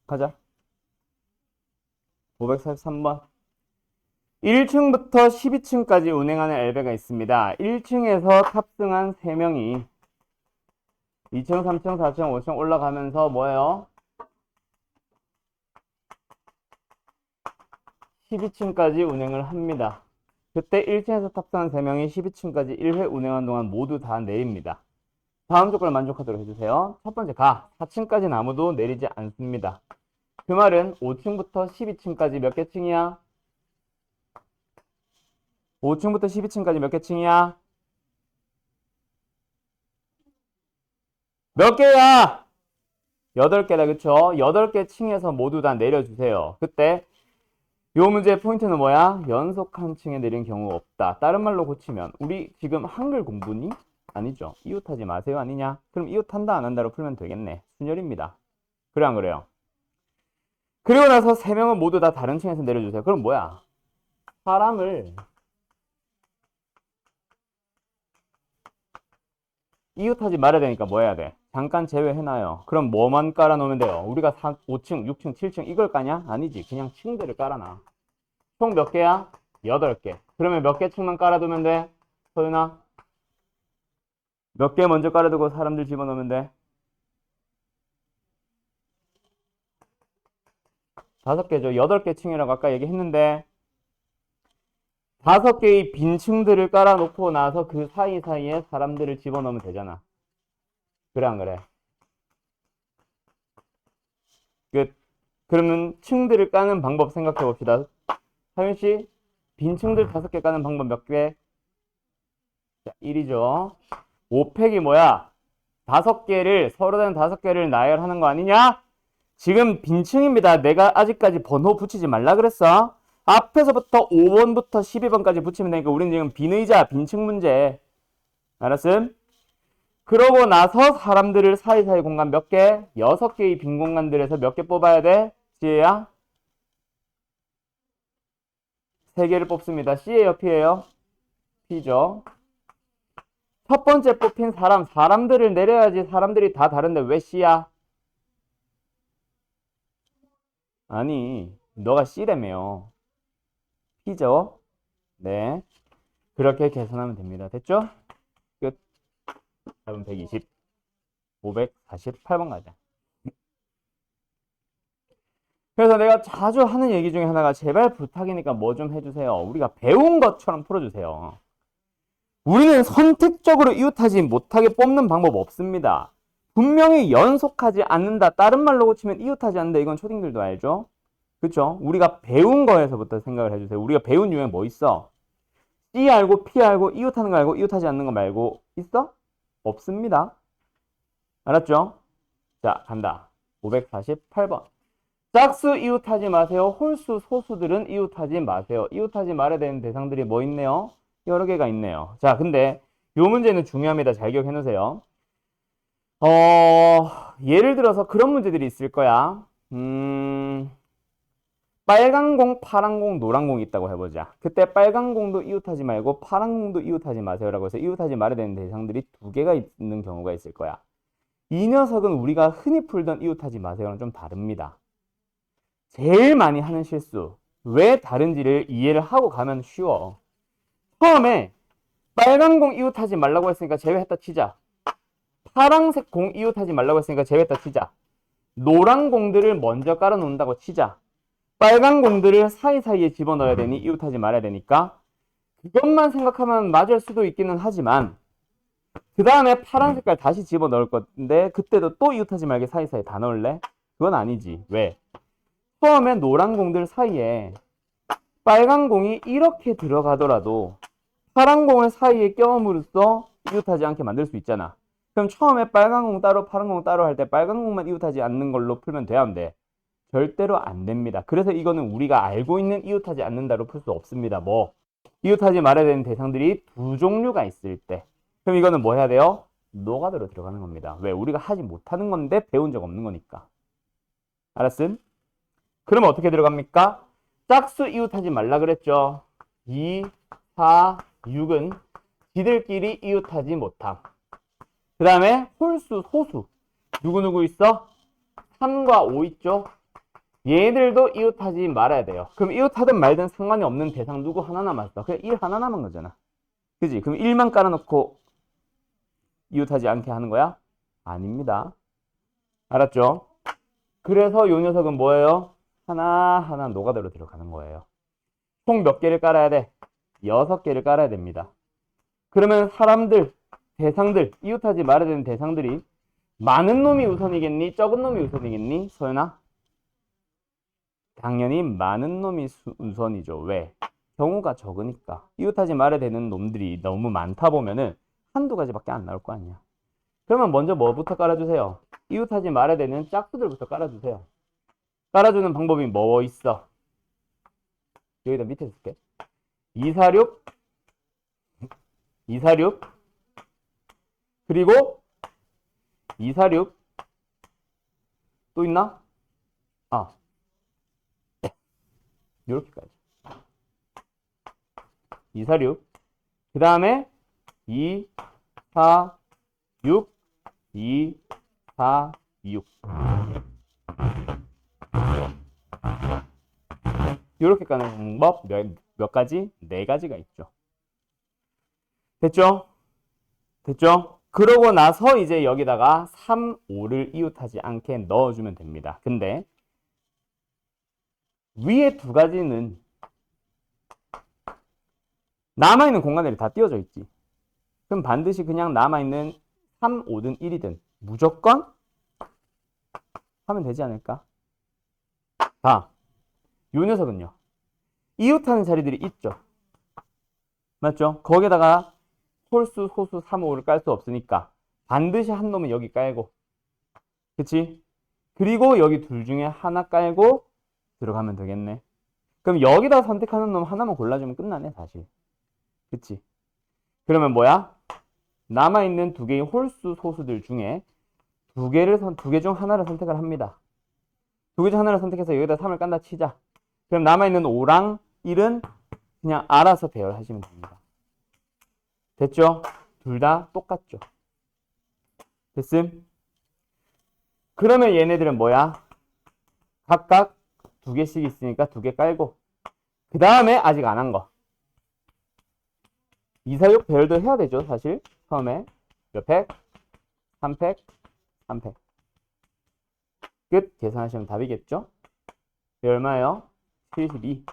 가자. 543번. 1층부터 12층까지 운행하는 엘베가 있습니다. 1층에서 탑승한 3명이 2층, 3층, 4층, 5층 올라가면서 뭐예요? 12층까지 운행을 합니다. 그때 1층에서 탑승한 3명이 12층까지 1회 운행한 동안 모두 다 내립니다. 다음 조건을 만족하도록 해주세요. 첫 번째, 4층까지는 아무도 내리지 않습니다. 그 말은 5층부터 12층까지 몇 개 층이야? 5층부터 12층까지 몇 개 층이야? 몇 개야? 8개다, 그쵸? 8개 층에서 모두 다 내려주세요. 그때 요 문제의 포인트는 뭐야? 연속한 층에 내린 경우가 없다. 다른 말로 고치면 우리 지금 한글 공부니? 아니죠. 이웃하지 마세요 아니냐? 그럼 이웃한다 안 한다로 풀면 되겠네. 순열입니다. 그래 안 그래요? 그리고 나서 3명은 모두 다 다른 층에서 내려주세요. 그럼 뭐야? 사람을 이웃하지 말아야 되니까 뭐 해야 돼? 잠깐 제외해놔요. 그럼 뭐만 깔아놓으면 돼요? 우리가 5층, 6층, 7층 이걸 까냐? 아니지. 그냥 층들을 깔아놔. 총 몇 개야? 8개. 그러면 몇 개 층만 깔아두면 돼? 소윤아? 몇 개 먼저 깔아두고 사람들 집어넣으면 돼? 5개죠. 8개 층이라고 아까 얘기했는데 5개의 빈 층들을 깔아놓고 나서 그 사이사이에 사람들을 집어넣으면 되잖아. 그래 안 그래? 끝. 그러면 층들을 까는 방법 생각해 봅시다. 하윤씨, 빈 층들 5개 까는 방법 몇 개? 자, 1이죠. 5팩이 뭐야? 5개를, 서로 다른 5개를 나열하는 거 아니냐? 지금 빈층입니다. 내가 아직까지 번호 붙이지 말라 그랬어. 앞에서부터 5번부터 12번까지 붙이면 되니까 우리는 지금 빈의자, 빈층 문제. 알았음? 그러고 나서 사람들을 사이사이 공간 몇 개? 6개의 빈 공간들에서 몇 개 뽑아야 돼? 지혜야? 3개를 뽑습니다. C예요, P예요? P죠. 첫 번째 뽑힌 사람들을 내려야지. 사람들이 다 다른데 왜 C야? 아니, 너가 C라며. P죠? 네. 그렇게 계산하면 됩니다. 됐죠? 끝. 답은 120. 548번 가자. 그래서 내가 자주 하는 얘기 중에 하나가 제발 부탁이니까 뭐 좀 해주세요. 우리가 배운 것처럼 풀어주세요. 우리는 선택적으로 이웃하지 못하게 뽑는 방법 없습니다. 분명히 연속하지 않는다. 다른 말로 고치면 이웃하지 않는다. 이건 초딩들도 알죠? 그쵸? 우리가 배운 거에서부터 생각을 해주세요. 우리가 배운 유형 뭐 있어? C 알고 P 알고 이웃하는 거 알고 이웃하지 않는 거 말고 있어? 없습니다. 알았죠? 자, 간다. 548번. 짝수 이웃하지 마세요. 홀수 소수들은 이웃하지 마세요. 이웃하지 말아야 되는 대상들이 뭐 있네요? 여러 개가 있네요. 자, 근데 요 문제는 중요합니다. 잘 기억해 놓으세요. 예를 들어서 그런 문제들이 있을 거야. 빨간 공, 파란 공, 노란 공이 있다고 해보자. 그때 빨간 공도 이웃하지 말고 파란 공도 이웃하지 마세요라고 해서 이웃하지 말아야 되는 대상들이 2개가 있는 경우가 있을 거야. 이 녀석은 우리가 흔히 풀던 이웃하지 마세요랑 좀 다릅니다. 제일 많이 하는 실수. 왜 다른지를 이해를 하고 가면 쉬워. 처음에 빨간 공 이웃하지 말라고 했으니까 제외했다 치자. 파란색 공 이웃하지 말라고 했으니까 제외했다 치자. 노란 공들을 먼저 깔아놓는다고 치자. 빨간 공들을 사이사이에 집어넣어야 되니 이웃하지 말아야 되니까 그것만 생각하면 맞을 수도 있기는 하지만 그 다음에 파란 색깔 다시 집어넣을 건데 그때도 또 이웃하지 말게 사이사이에 다 넣을래? 그건 아니지. 왜? 처음에 노란 공들 사이에 빨간 공이 이렇게 들어가더라도 파란 공을 사이에 껴옴으로써 이웃하지 않게 만들 수 있잖아. 그럼 처음에 빨간 공 따로 파란 공 따로 할 때 빨간 공만 이웃하지 않는 걸로 풀면 돼야 안 돼? 절대로 안 됩니다. 그래서 이거는 우리가 알고 있는 이웃하지 않는다로 풀 수 없습니다. 뭐 이웃하지 말아야 되는 대상들이 두 종류가 있을 때. 그럼 이거는 뭐 해야 돼요? 노가다로 들어가는 겁니다. 왜? 우리가 하지 못하는 건데 배운 적 없는 거니까. 알았음? 그러면 어떻게 들어갑니까? 짝수 이웃하지 말라 그랬죠. 2, 4, 6은 지들끼리 이웃하지 못함. 그 다음에 홀수, 소수. 누구누구 있어? 3과 5 있죠? 얘들도 이웃하지 말아야 돼요. 그럼 이웃하든 말든 상관이 없는 대상 누구 하나 남았어. 그냥 1 하나 남은 거잖아. 그지? 그럼 1만 깔아놓고 이웃하지 않게 하는 거야? 아닙니다. 알았죠? 그래서 요 녀석은 뭐예요? 하나하나 노가다로 들어가는 거예요. 총 몇 개를 깔아야 돼? 6개를 깔아야 됩니다. 그러면 사람들, 대상들, 이웃하지 말아야 되는 대상들이 많은 놈이 우선이겠니? 적은 놈이 우선이겠니? 소연아? 당연히 많은 놈이 우선이죠. 왜? 경우가 적으니까. 이웃하지 말아야 되는 놈들이 너무 많다 보면은 한두 가지밖에 안 나올 거 아니야. 그러면 먼저 뭐부터 깔아주세요? 이웃하지 말아야 되는 짝수들부터 깔아주세요. 깔아주는 방법이 뭐 있어? 여기다 밑에 쓸게. 246, 246, 그리고 246, 또 있나? 아, 요렇게까지. 246, 그 다음에 2, 4, 6, 2, 4, 6. 이렇게 까는 방법 몇 가지? 4가지가 있죠. 됐죠? 됐죠? 그러고 나서 이제 여기다가 3, 5를 이웃하지 않게 넣어주면 됩니다. 근데 위에 2가지는 남아있는 공간들이 다 띄워져 있지. 그럼 반드시 그냥 남아있는 3, 5든 1이든 무조건 하면 되지 않을까? 자, 요 녀석은요. 이웃하는 자리들이 있죠. 맞죠? 거기에다가 홀수, 소수, 3, 5를 깔 수 없으니까 반드시 한 놈은 여기 깔고, 그치? 그리고 여기 둘 중에 하나 깔고 들어가면 되겠네. 그럼 여기다 선택하는 놈 하나만 골라주면 끝나네, 사실. 그치? 그러면 뭐야? 남아있는 2개의 홀수, 소수들 중에 2개 중 하나를 선택을 합니다. 2개 중 하나를 선택해서 여기다 3을 깐다 치자. 그럼 남아있는 5랑 1은 그냥 알아서 배열하시면 됩니다. 됐죠? 둘 다 똑같죠? 됐음? 그러면 얘네들은 뭐야? 각각 2개씩 있으니까 2개 깔고, 그 다음에 아직 안 한 거 2, 4, 6 배열도 해야 되죠, 사실. 처음에 몇 팩? 3팩, 3팩. 끝. 계산하시면 답이겠죠? 얘 얼마예요? 72.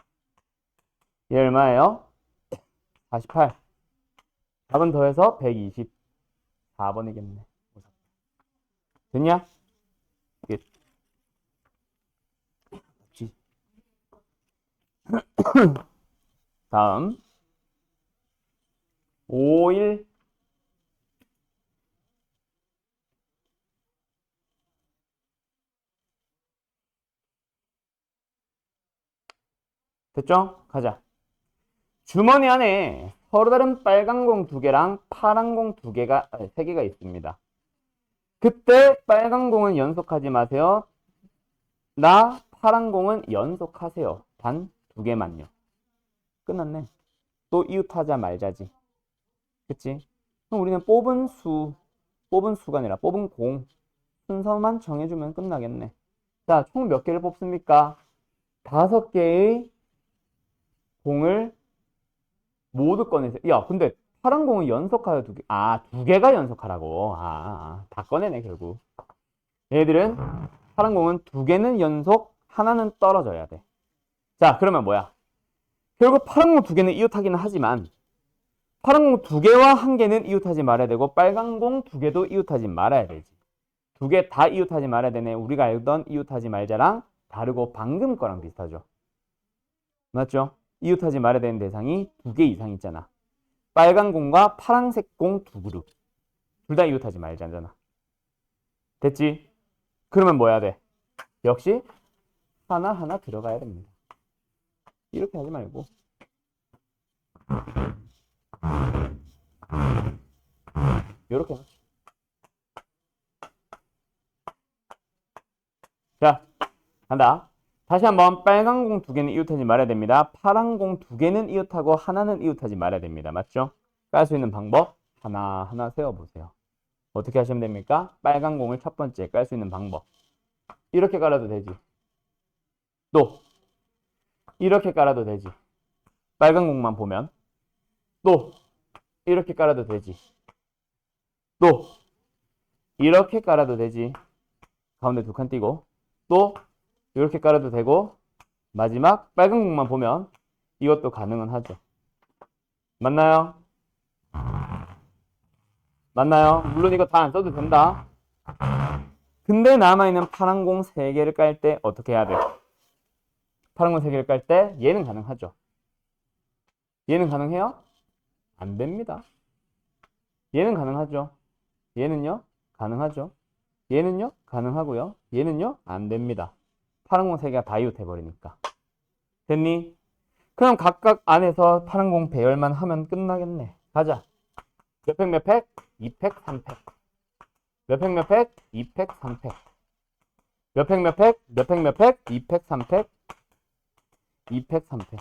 얘 얼마예요? 48. 답은 더해서 124번이겠네. 됐냐? 끝. 다음 5일 됐죠? 가자. 주머니 안에 서로 다른 빨간 공 2개랑 파란 공 2개가, 3개가 있습니다. 그때 빨간 공은 연속하지 마세요. 나 파란 공은 연속하세요. 단 2개만요. 끝났네. 또 이웃하자 말자지. 그치? 그럼 우리는 뽑은 수가 아니라 뽑은 공 순서만 정해주면 끝나겠네. 자, 총 몇 개를 뽑습니까? 5개의 공을 모두 꺼내세요. 야, 근데 파란 공은 연속하여 2개. 아, 2개가 연속하라고. 다 꺼내네, 결국. 얘들은 파란 공은 2개는 연속, 하나는 떨어져야 돼. 자, 그러면 뭐야? 결국 파란 공 2개는 이웃하기는 하지만 파란 공 2개와 1개는 이웃하지 말아야 되고 빨간 공 2개도 이웃하지 말아야 되지. 2개 다 이웃하지 말아야 되네. 우리가 알던 이웃하지 말자랑 다르고 방금 거랑 비슷하죠. 맞죠? 이웃하지 말아야 되는 대상이 2개 이상 있잖아. 빨간 공과 파란색 공 2그룹. 둘 다 이웃하지 말자잖아. 됐지? 그러면 뭐 해야 돼? 역시 하나하나 들어가야 됩니다. 이렇게 하지 말고 요렇게. 자, 간다. 다시 한번 빨간 공 두 개는 이웃하지 말아야 됩니다. 파란 공 두 개는 이웃하고 하나는 이웃하지 말아야 됩니다. 맞죠? 깔 수 있는 방법 하나하나 세워보세요. 어떻게 하시면 됩니까? 빨간 공을 첫 번째 깔 수 있는 방법. 이렇게 깔아도 되지. 또 이렇게 깔아도 되지. 빨간 공만 보면. 또 이렇게 깔아도 되지. 또 이렇게 깔아도 되지. 가운데 두 칸 띄고. 또 이렇게 깔아도 되고. 마지막 빨간 공만 보면 이것도 가능은 하죠. 맞나요? 맞나요? 물론 이거 다 안 써도 된다. 근데 남아있는 파란 공 3개를 깔 때 어떻게 해야 돼? 파란 공 3개를 깔 때 얘는 가능하죠. 얘는 가능해요? 안 됩니다. 얘는 가능하죠. 얘는요? 가능하죠. 얘는요? 가능하고요. 얘는요? 안 됩니다. 파란 공 3개가 다 이웃해버리니까. 됐니? 그럼 각각 안에서 파란 공 배열만 하면 끝나겠네. 가자. 몇 팩 몇 팩? 2팩 3팩. 몇 팩 몇 팩? 2팩 3팩. 몇 팩 몇 팩? 몇 팩 몇 팩? 2팩 3팩. 2팩 3팩.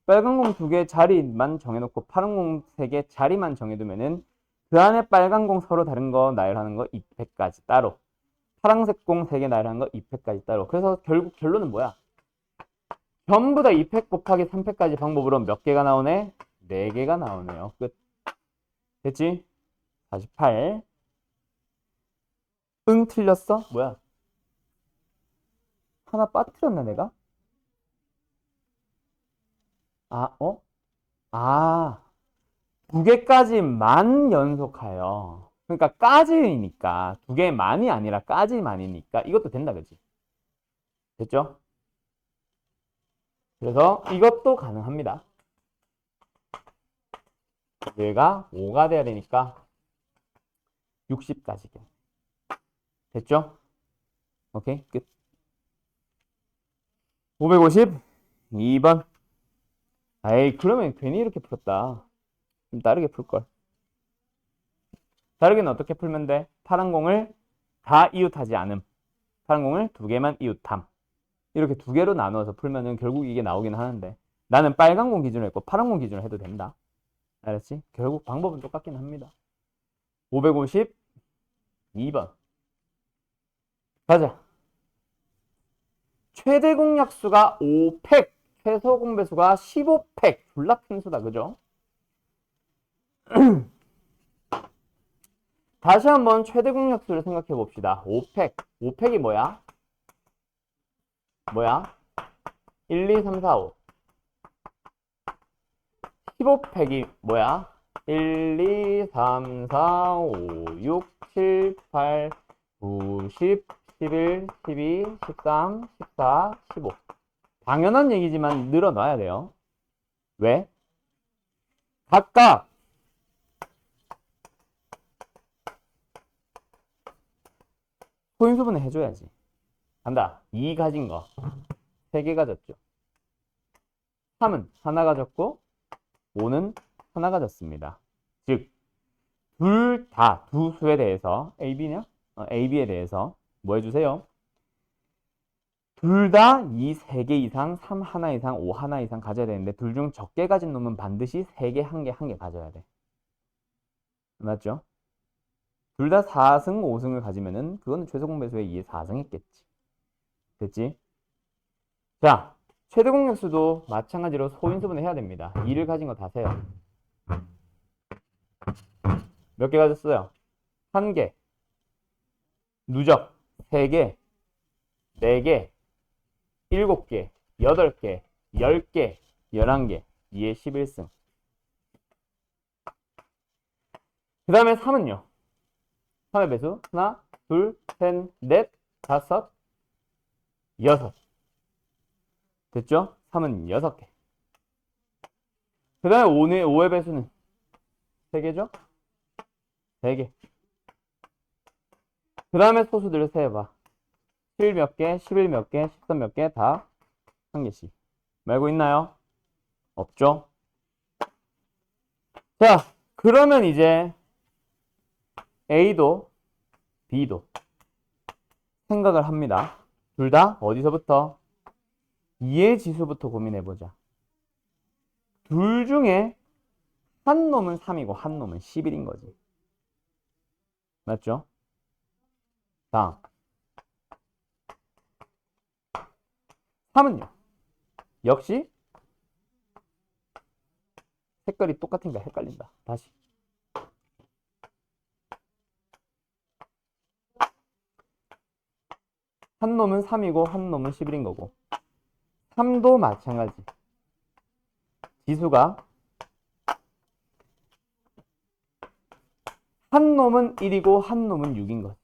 빨간 공 2개 자리만 정해놓고 파란 공 3개 자리만 정해두면은 그 안에 빨간 공 서로 다른 거 나열하는 거 2팩까지 따로. 파란색 공 3개 나열하는 거 2팩까지 따로. 그래서 결국 결론은 뭐야? 전부 다 2팩 곱하기 3팩까지 방법으로 몇 개가 나오네? 4개가 나오네요. 끝. 됐지? 48. 응, 틀렸어? 뭐야? 하나 빠뜨렸나, 내가? 아, 어? 아, 2개까지만 연속하여. 그러니까 까지니까 2개만이 아니라 까지만이니까 이것도 된다, 그치? 됐죠? 그래서 이것도 가능합니다. 얘가 5가 돼야 되니까 60까지. 됐죠? 오케이, 끝. 552번. 에이, 그러면 괜히 이렇게 풀었다. 좀 다르게 풀걸. 다르게는 어떻게 풀면 돼? 파란 공을 다 이웃하지 않음. 파란 공을 2개만 이웃함. 이렇게 2개로 나누어서 풀면은 결국 이게 나오긴 하는데 나는 빨간 공 기준으로 했고 파란 공 기준으로 해도 된다. 알았지? 결국 방법은 똑같긴 합니다. 552번. 가자. 최대 공약수가 5팩, 최소 공배수가 15팩. 졸라 큰 수다, 그죠? 다시 한번 최대 공약수를 생각해 봅시다. 5팩. 5팩이 뭐야? 뭐야? 1, 2, 3, 4, 5. 15팩이 뭐야? 1, 2, 3, 4, 5, 6, 7, 8, 9, 10, 11, 12, 13, 14, 15. 당연한 얘기지만 늘어놔야 돼요. 왜? 각각 소인수분해 해줘야지. 간다. 2 가진 거 3개 가졌죠. 3은 하나 가졌고 5는 하나 가졌습니다. 즉 둘 다 두 수에 대해서 AB냐? AB에 대해서 뭐 해주세요? 둘 다 이 3개 이상, 3 하나 이상, 5 하나 이상 가져야 되는데 둘 중 적게 가진 놈은 반드시 3개, 1개, 1개 가져야 돼. 맞죠? 둘 다 4승, 5승을 가지면은 그거는 최소 공배수에 2에 4승 했겠지. 됐지? 자, 최대 공약수도 마찬가지로 소인수분해 해야 됩니다. 2를 가진 거 다 세요. 몇 개 가졌어요? 1개, 누적 3개, 4개, 7개, 8개, 10개, 11개, 2에 11승. 그 다음에 3은요. 3의 배수 하나, 둘, 셋, 넷, 다섯, 6. 됐죠? 3은 6개. 그 다음에 5의 배수는 3개죠? 3개. 그 다음에 소수들을 세봐. 7 몇 개, 11 몇 개, 13 몇 개 다 1개씩. 말고 있나요? 없죠? 자, 그러면 이제 A도 B도 생각을 합니다. 둘 다 어디서부터? 이해 지수부터 고민해보자. 둘 중에 한 놈은 3이고 한 놈은 11인 거지. 맞죠? 다음. 3은요. 역시 색깔이 똑같으니까 헷갈린다. 다시. 한 놈은 3이고 한 놈은 11인 거고. 3도 마찬가지. 지수가 한 놈은 1이고 한 놈은 6인 거지.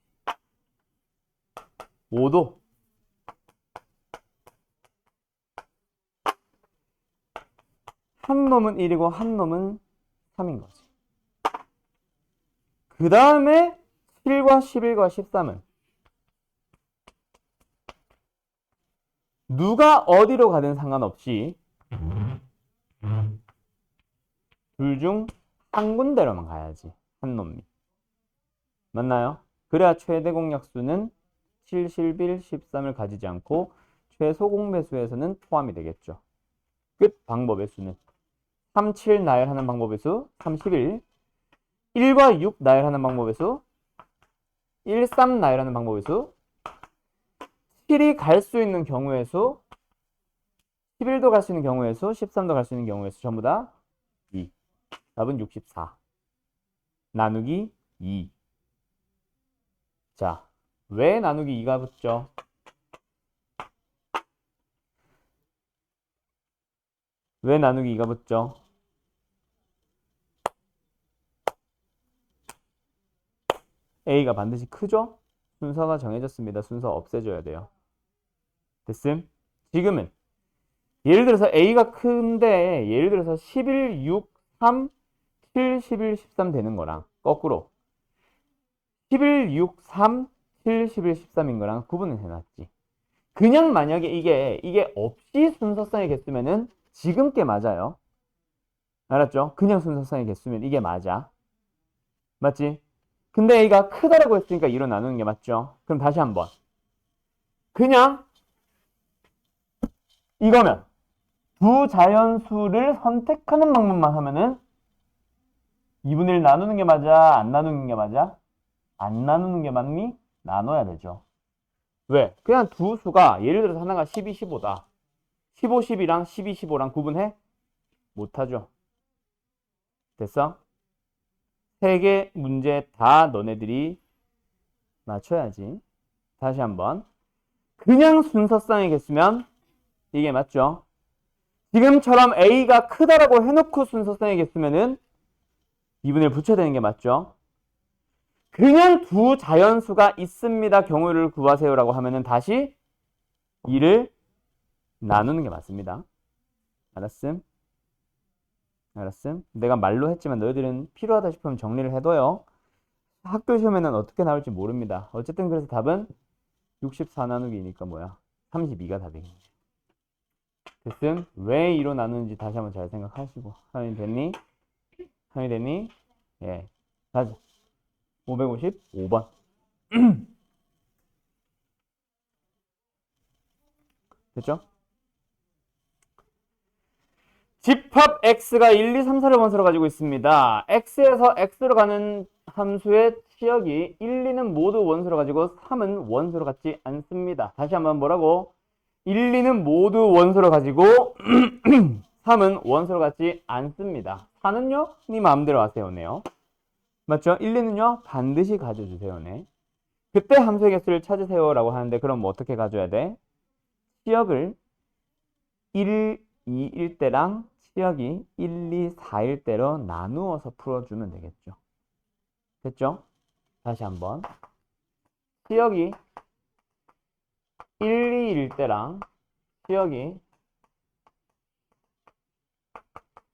5도 한 놈은 1이고 한 놈은 3인 거지. 그 다음에 7과 11과 13은 누가 어디로 가든 상관없이 둘 중 한 군데로만 가야지. 한 놈이. 맞나요? 그래야 최대 공약수는 7, 11, 13을 가지지 않고 최소 공배수에서는 포함이 되겠죠. 끝 방법의 수는 3, 7 나열하는 방법의 수 31, 1과 6 나열하는 방법의 수 1, 3 나열하는 방법의 수 7이 갈 수 있는 경우의 수 11도 갈 수 있는 경우의 수 13도 갈 수 있는 경우의 수 전부 다 2. 답은 64. 나누기 2. 자, 왜 나누기 2가 붙죠? 왜 나누기 2가 붙죠? A가 반드시 크죠? 순서가 정해졌습니다. 순서 없애줘야 돼요. 됐음? 지금은 예를 들어서 A가 큰데 예를 들어서 11, 6, 3, 7, 11, 13 되는 거랑 거꾸로 11, 6, 3, 7, 11, 13인 거랑 구분을 해놨지. 그냥 만약에 이게 없이 순서상의 개수면은 지금 게 맞아요. 알았죠? 그냥 순서상의 개수면 이게 맞아. 맞지? 근데 A가 크다라고 했으니까 2로 나누는 게 맞죠? 그럼 다시 한번. 그냥 이거면 두 자연수를 선택하는 방법만 하면은 2분의 1 나누는 게 맞아? 안 나누는 게 맞아? 안 나누는 게 맞니? 나눠야 되죠. 왜? 그냥 두 수가 예를 들어서 하나가 12, 15다. 15, 10이랑 12, 15랑 구분해? 못하죠. 됐어? 세 개 문제 다 너네들이 맞춰야지. 다시 한번. 그냥 순서상의 개수면 이게 맞죠? 지금처럼 A가 크다라고 해놓고 순서상의 개수면은 2분의 1 붙여야 되는 게 맞죠? 그냥 두 자연수가 있습니다. 경우를 구하세요라고 하면은 다시 2를 나누는 게 맞습니다. 알았음? 알았음? 내가 말로 했지만 너희들은 필요하다 싶으면 정리를 해둬요. 학교 시험에는 어떻게 나올지 모릅니다. 어쨌든 그래서 답은 64 나누기니까 뭐야? 32가 답이겠네. 됐음? 왜 2로 나누는지 다시 한번 잘 생각하시고. 하면 됐니? 하면 됐니? 예. 가자. 555번. 됐죠? 집합 x가 1, 2, 3, 4를 원소로 가지고 있습니다. x에서 x로 가는 함수의 치역이 1, 2는 모두 원소로 가지고 3은 원소로 갖지 않습니다. 다시 한번 뭐라고? 1, 2는 모두 원소로 가지고 3은 원소로 갖지 않습니다. 4는요? 네 마음대로 하세요네요. 맞죠? 1, 2는요? 반드시 가져주세요네. 그때 함수의 개수를 찾으세요라고 하는데 그럼 뭐 어떻게 가져야 돼? 치역을 1, 2일 때랑 치역이 1, 2, 4일 때로 나누어서 풀어주면 되겠죠. 됐죠? 다시 한번. 치역이 1, 2일 때랑 치역이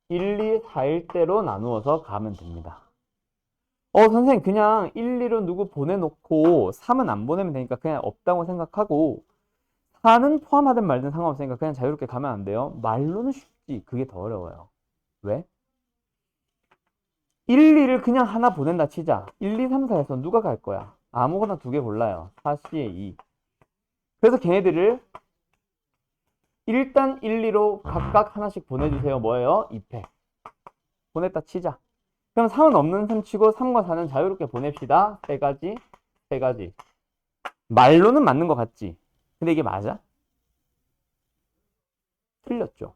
1, 2, 4일 때로 나누어서 가면 됩니다. 선생님 그냥 1, 2로 누구 보내놓고 3은 안 보내면 되니까 그냥 없다고 생각하고 4는 포함하든 말든 상관없으니까 그냥 자유롭게 가면 안 돼요. 말로는 쉽지. 그게 더 어려워요. 왜? 1, 2를 그냥 하나 보낸다 치자. 1, 2, 3, 4에서 누가 갈 거야? 아무거나 두 개 골라요. 4C에 2. 그래서 걔네들을 일단 1, 2로 각각 하나씩 보내주세요. 뭐예요? 2팩. 보냈다 치자. 그럼 3은 없는 셈 치고 3과 4는 자유롭게 보냅시다. 세 가지, 세 가지. 말로는 맞는 것 같지? 근데 이게 맞아? 틀렸죠.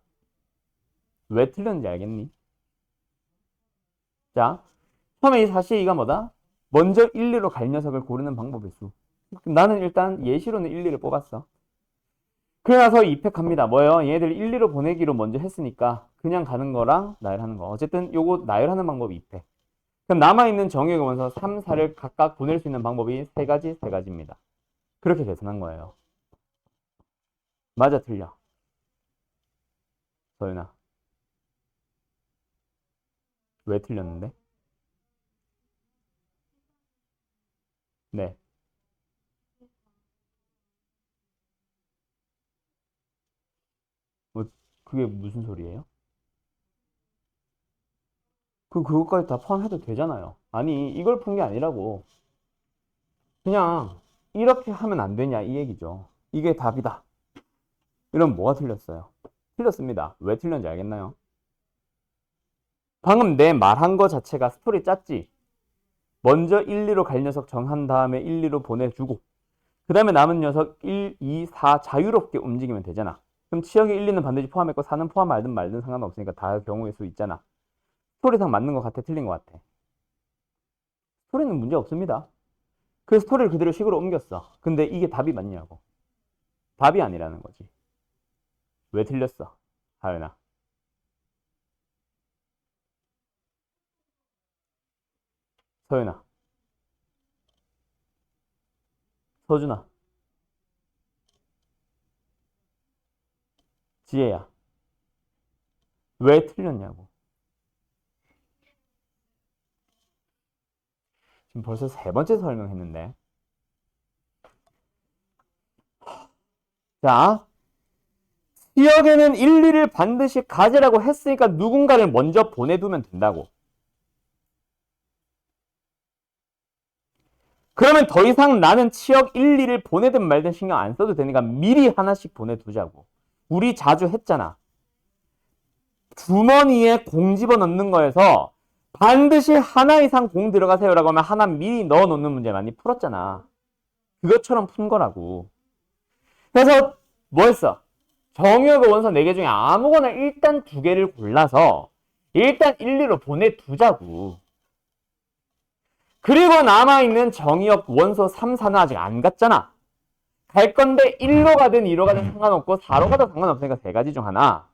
왜 틀렸는지 알겠니? 자, 처음에 이 4C의 2가 뭐다? 먼저 1, 2로 갈 녀석을 고르는 방법의 수. 나는 일단 예시로는 1, 2를 뽑았어. 그래 나서 2팩 합니다. 뭐예요? 얘네들 1, 2로 보내기로 먼저 했으니까 그냥 가는 거랑 나열하는 거. 어쨌든 요거 나열하는 방법이 2팩. 그럼 남아있는 정의의 원서 3, 4를 각각 보낼 수 있는 방법이 세 가지, 세 가지입니다. 그렇게 계산한 거예요. 맞아, 틀려? 서윤아. 왜 틀렸는데? 네. 뭐, 그게 무슨 소리예요? 그것까지 다 포함해도 되잖아요. 아니, 이걸 푼 게 아니라고. 그냥, 이렇게 하면 안 되냐, 이 얘기죠. 이게 답이다. 이러면 뭐가 틀렸어요? 틀렸습니다. 왜 틀렸는지 알겠나요? 방금 내 말한 거 자체가 스토리 짰지? 먼저 1, 2로 갈 녀석 정한 다음에 1, 2로 보내주고, 그 다음에 남은 녀석 1, 2, 4 자유롭게 움직이면 되잖아. 그럼 치역의 1, 2는 반드시 포함했고 4는 포함 말든 상관없으니까 다 경우의 수 있잖아. 스토리상 맞는 것 같아? 틀린 것 같아? 스토리는 문제 없습니다. 그 스토리를 그대로 식으로 옮겼어. 근데 이게 답이 맞냐고. 답이 아니라는 거지. 왜 틀렸어? 하연아. 서연아. 서준아. 지혜야. 왜 틀렸냐고. 지금 벌써 세 번째 설명했는데. 자, 지역에는 1, 2를 반드시 가지라고 했으니까 누군가를 먼저 보내두면 된다고. 그러면 더 이상 나는 치역 1, 2를 보내든 말든 신경 안 써도 되니까 미리 하나씩 보내두자고. 우리 자주 했잖아. 주머니에 공 집어넣는 거에서 반드시 하나 이상 공 들어가세요라고 하면 하나 미리 넣어놓는 문제 많이 풀었잖아. 그것처럼 푼 거라고. 그래서 뭐 했어? 정의역의 원서 4개 중에 아무거나 일단 2개를 골라서 일단 1, 2로 보내두자고. 그리고 남아있는 정의역 원서 3, 4는 아직 안 갔잖아. 갈 건데 1로 가든 2로 가든 상관없고 4로 가도 상관없으니까 세 가지 중 하나.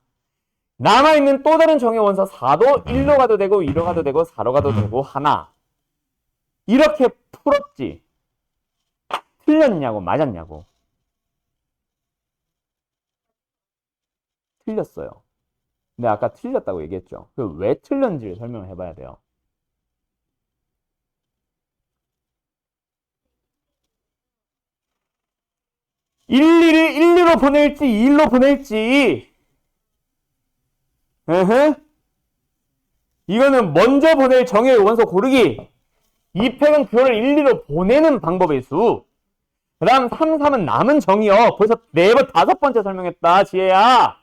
남아있는 또 다른 정의 원서 4도 1로 가도 되고 2로 가도 되고 4로 가도 되고 하나. 이렇게 풀었지. 틀렸냐고 맞았냐고. 틀렸어요. 근데 아까 틀렸다고 얘기했죠. 그 왜 틀렸는지를 설명을 해봐야 돼요. 1, 2를 1, 2로 보낼지 2로 보낼지. 으흠. 이거는 먼저 보낼 정의 원서 고르기. 이 팩은 그걸 1, 2로 보내는 방법의 수. 그 다음 3, 3은 남은 정의요. 벌써 4번, 5번째 설명했다, 지혜야.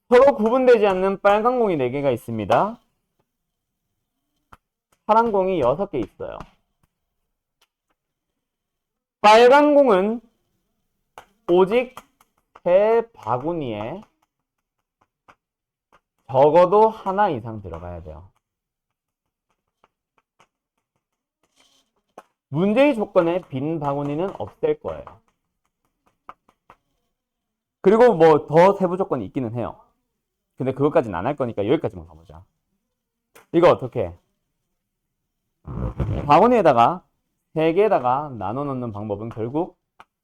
서로 구분되지 않는 빨간 공이 4개가 있습니다. 파란 공이 6개 있어요. 빨간 공은 오직 세 바구니에 적어도 하나 이상 들어가야 돼요. 문제의 조건에 빈 바구니는 없앨 거예요. 그리고 뭐 더 세부 조건이 있기는 해요. 근데 그것까지는 안 할 거니까 여기까지만 가보자. 이거 어떻게 해? 바구니에다가 3개에다가 나눠 넣는 방법은 결국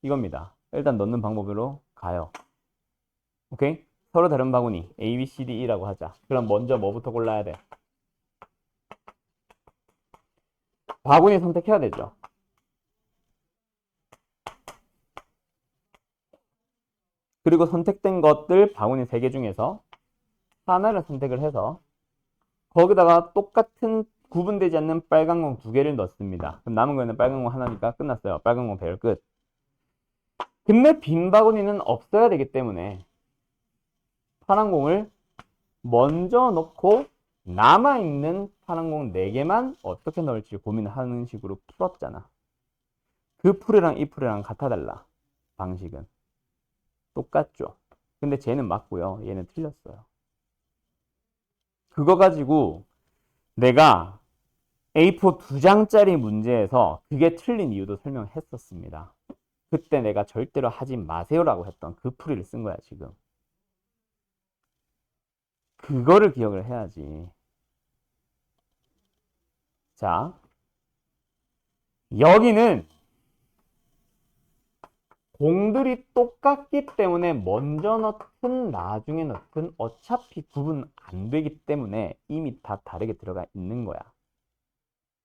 이겁니다. 일단 넣는 방법으로 가요. 오케이? 서로 다른 바구니 A, B, C, D, E라고 하자. 그럼 먼저 뭐부터 골라야 돼? 바구니 선택해야 되죠. 그리고 선택된 것들 바구니 3개 중에서 하나를 선택을 해서 거기다가 똑같은 구분되지 않는 빨간 공 2개를 넣습니다. 그럼 남은 거는 빨간 공 하나니까 끝났어요. 빨간 공 배열 끝. 근데 빈 바구니는 없어야 되기 때문에 파란 공을 먼저 넣고 남아있는 파란 공 4개만 어떻게 넣을지 고민하는 식으로 풀었잖아. 그 풀이랑 이 풀이랑 같아달라. 방식은. 똑같죠. 근데 쟤는 맞고요. 얘는 틀렸어요. 그거 가지고 내가 A4 2장짜리 문제에서 그게 틀린 이유도 설명했었습니다. 그때 내가 절대로 하지 마세요라고 했던 그 풀이를 쓴 거야, 지금. 그거를 기억을 해야지. 자, 여기는 공들이 똑같기 때문에 먼저 넣든 나중에 넣든 어차피 구분 안 되기 때문에 이미 다 다르게 들어가 있는 거야.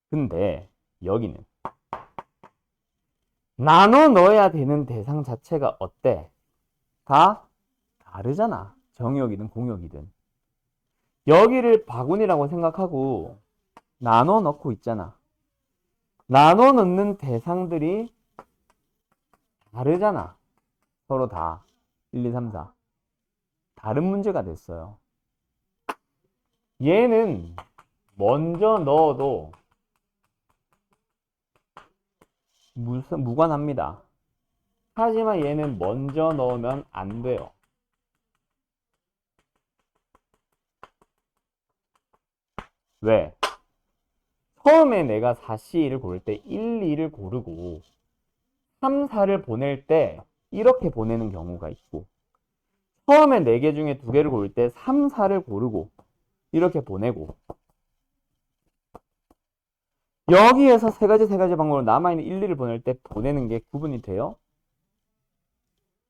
근데 여기는 나눠 넣어야 되는 대상 자체가 어때? 다 다르잖아. 정역이든 공역이든. 여기를 바구니라고 생각하고 나눠 넣고 있잖아. 나눠 넣는 대상들이 다르잖아. 서로 다. 1, 2, 3, 4. 다른 문제가 됐어요. 얘는 먼저 넣어도 무관합니다. 하지만 얘는 먼저 넣으면 안 돼요. 왜? 처음에 내가 4C를 고를 때 1, 2를 고르고 3, 4를 보낼 때 이렇게 보내는 경우가 있고 처음에 4개 중에 2개를 고를 때 3, 4를 고르고 이렇게 보내고 여기에서 세 가지 방법으로 남아있는 1, 2를 보낼 때 보내는 게 구분이 돼요?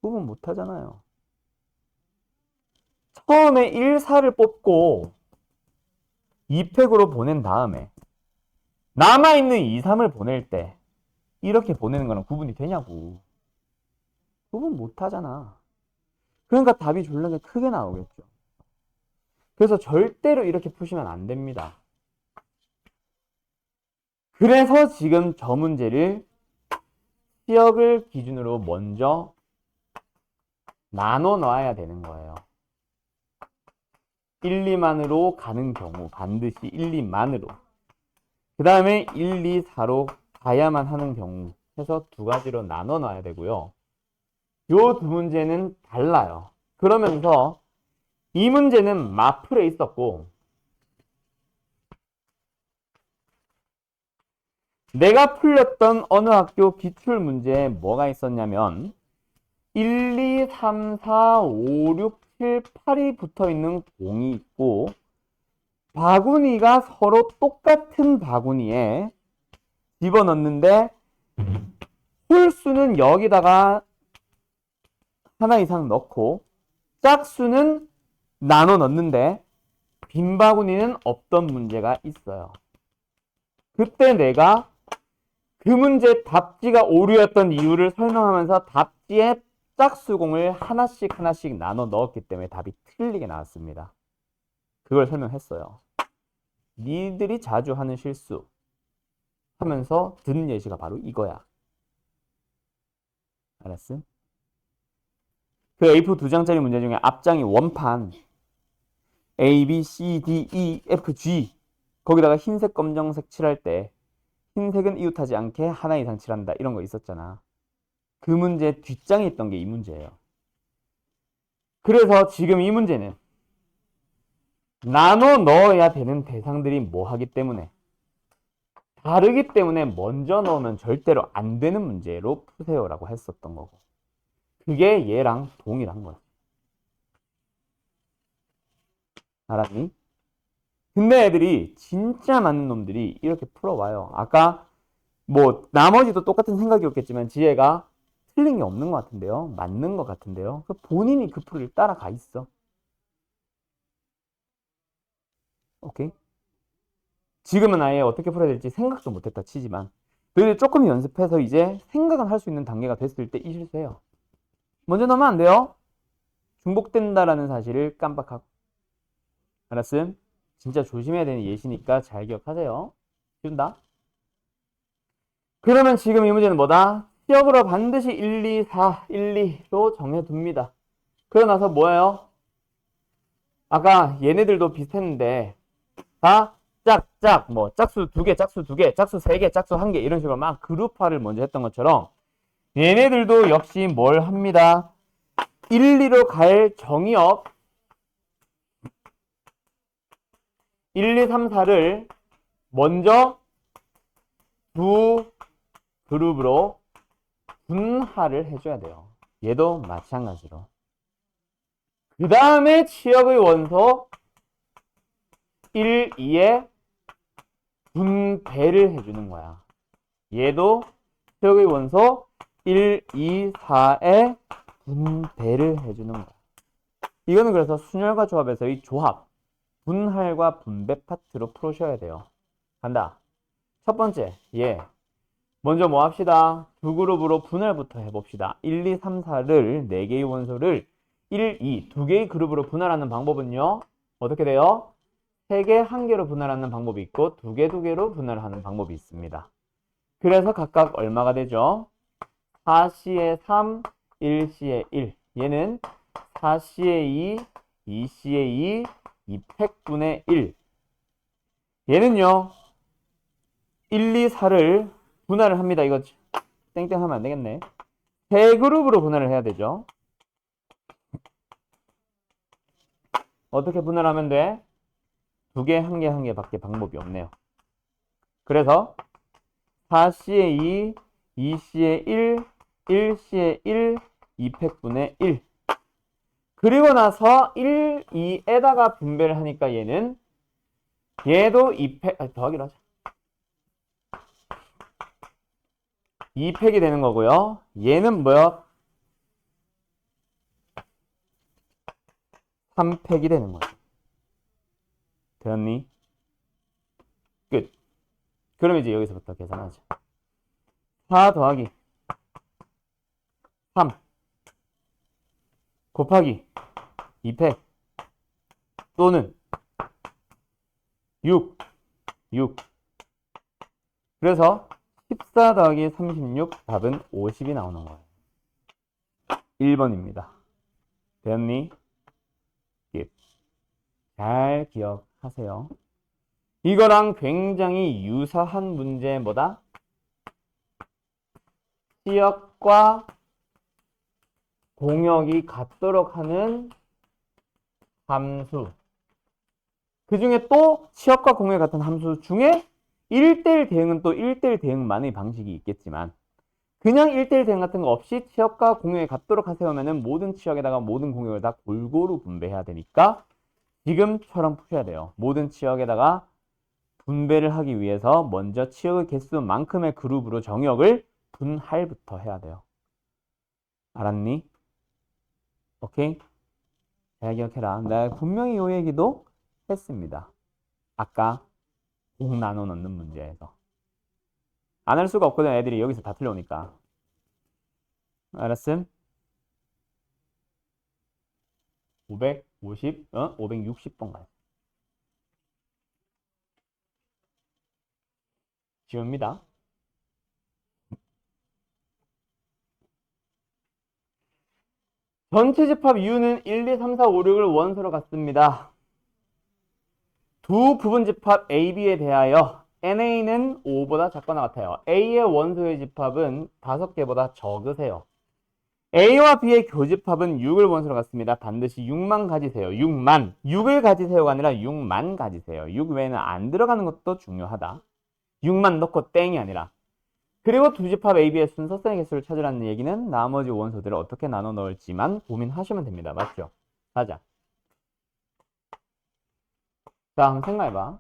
구분 못 하잖아요. 처음에 1, 4를 뽑고 2팩으로 보낸 다음에 남아있는 2, 3을 보낼 때 이렇게 보내는 거랑 구분이 되냐고. 구분 못 하잖아. 그러니까 답이 졸라게 크게 나오겠죠. 그래서 절대로 이렇게 푸시면 안 됩니다. 그래서 지금 저 문제를 시역을 기준으로 먼저 나눠 놔야 되는 거예요. 1, 2만으로 가는 경우 반드시 1, 2만으로 그 다음에 1, 2, 4로 가야만 하는 경우 해서 2가지로 나눠 놔야 되고요. 요 2문제는 달라요. 그러면서 이 문제는 마플에 있었고 내가 풀렸던 어느 학교 기출 문제에 뭐가 있었냐면 1, 2, 3, 4, 5, 6, 7, 8이 붙어있는 공이 있고 바구니가 서로 똑같은 바구니에 집어넣는데 홀수는 여기다가 하나 이상 넣고 짝수는 나눠 넣는데 빈 바구니는 없던 문제가 있어요. 그때 내가 그 문제 답지가 오류였던 이유를 설명하면서 답지에 짝수공을 하나씩 나눠 넣었기 때문에 답이 틀리게 나왔습니다. 그걸 설명했어요. 니들이 자주 하는 실수 하면서 듣는 예시가 바로 이거야. 알았음? 그 A4 2장짜리 문제 중에 앞장이 원판 A, B, C, D, E, F, G 거기다가 흰색, 검정색 칠할 때 흰색은 이웃하지 않게 하나 이상 칠한다 이런 거 있었잖아. 그 문제 뒷장에 있던 게 이 문제예요. 그래서 지금 이 문제는 나눠 넣어야 되는 대상들이 뭐 하기 때문에 다르기 때문에 먼저 넣으면 절대로 안 되는 문제로 푸세요라고 했었던 거고 그게 얘랑 동일한 거야. 알았니? 근데 애들이 진짜 많은 놈들이 이렇게 풀어와요. 아까 뭐 나머지도 똑같은 생각이었겠지만 지혜가 틀린 게 없는 것 같은데요. 맞는 것 같은데요. 본인이 그 풀을 따라가 있어. 오케이? 지금은 아예 어떻게 풀어야 될지 생각도 못했다 치지만 너희들 조금 연습해서 이제 생각은 할 수 있는 단계가 됐을 때 이 실수해요. 먼저 넣으면 안 돼요. 중복된다라는 사실을 깜빡하고. 알았음? 진짜 조심해야 되는 예시니까 잘 기억하세요. 쉬운다. 그러면 지금 이 문제는 뭐다? 시역으로 반드시 1, 2, 4, 1, 2로 정해둡니다. 그러고 나서 뭐예요? 아까 얘네들도 비슷했는데 다 짝, 뭐 짝수 2개, 짝수 2개, 짝수 3개, 짝수 1개 이런 식으로 막 그룹화를 먼저 했던 것처럼 얘네들도 역시 뭘 합니다. 1, 2로 갈 정의역 1, 2, 3, 4를 먼저 두 그룹으로 분할을 해줘야 돼요. 얘도 마찬가지로. 그 다음에 치역의 원소 1, 2에 분배를 해주는 거야. 얘도 치역의 원소 1, 2, 4에 분배를 해주는 거야. 이거는 그래서 순열과 조합에서의 조합, 분할과 분배 파트로 풀으셔야 돼요. 간다. 첫 번째, 먼저 뭐 합시다? 두 그룹으로 분할부터 해봅시다. 1, 2, 3, 4를 4개의 원소를 1, 2, 2개의 그룹으로 분할하는 방법은요. 어떻게 돼요? 3개, 1개로 분할하는 방법이 있고 2개, 2개로 분할하는 방법이 있습니다. 그래서 각각 얼마가 되죠? 4C에 3, 1C에 1. 얘는 4C에 2, 2C에 2, 2팩분의 1. 얘는요. 1, 2, 4를 분할을 합니다. 이거 땡땡 하면 안 되겠네. 세 그룹으로 분할을 해야 되죠. 어떻게 분할하면 돼? 2개, 1개, 1개 밖에 방법이 없네요. 그래서 4C에 2, 2C에 1, 1C에 1, 2팩분의 1. 그리고 나서 1, 2에다가 분배를 하니까 얘는 얘도 2팩, 더하기로 하자. 2팩이 되는 거고요. 얘는 뭐야? 3팩이 되는 거야. 되었니? 끝. 그럼 이제 여기서부터 계산하자. 4 더하기 3 곱하기 2팩 또는 6 그래서 14 더하기 36 답은 50이 나오는 거예요. 1번입니다. 되었니? 잘 기억하세요. 이거랑 굉장히 유사한 문제 뭐다? 치역과 공역이 같도록 하는 함수. 그 중에 또 치역과 공역이 같은 함수 중에 1대1 대응은 또 1대1 대응만의 방식이 있겠지만 그냥 1대1 대응 같은 거 없이 치역과 공역이 같도록 하세요면은 모든 치역에다가 모든 공역을 다 골고루 분배해야 되니까 지금처럼 푸셔야 돼요. 모든 치역에다가 분배를 하기 위해서 먼저 치역의 개수만큼의 그룹으로 정역을 분할부터 해야 돼요. 알았니? 오케이? 잘 기억해라. 내가 분명히 이 얘기도 했습니다. 아까 공 나눠 넣는 문제에서. 안 할 수가 없거든. 애들이 여기서 다 틀려오니까. 알았음? 560번 가요. 지웁니다. 전체 집합 U는 1, 2, 3, 4, 5, 6을 원소로 갖습니다. 두 부분 집합 A, B에 대하여 NA는 5보다 작거나 같아요. A의 원소의 집합은 5개보다 적으세요. A와 B의 교집합은 6을 원소로 갖습니다. 반드시 6만 가지세요. 6만. 6을 가지세요가 아니라 6만 가지세요. 6 외에는 안 들어가는 것도 중요하다. 6만 넣고 땡이 아니라. 그리고 두 집합 AB의 순서성의 개수를 찾으라는 얘기는 나머지 원소들을 어떻게 나눠 넣을지만 고민하시면 됩니다. 맞죠? 가자. 자, 한번 생각해봐.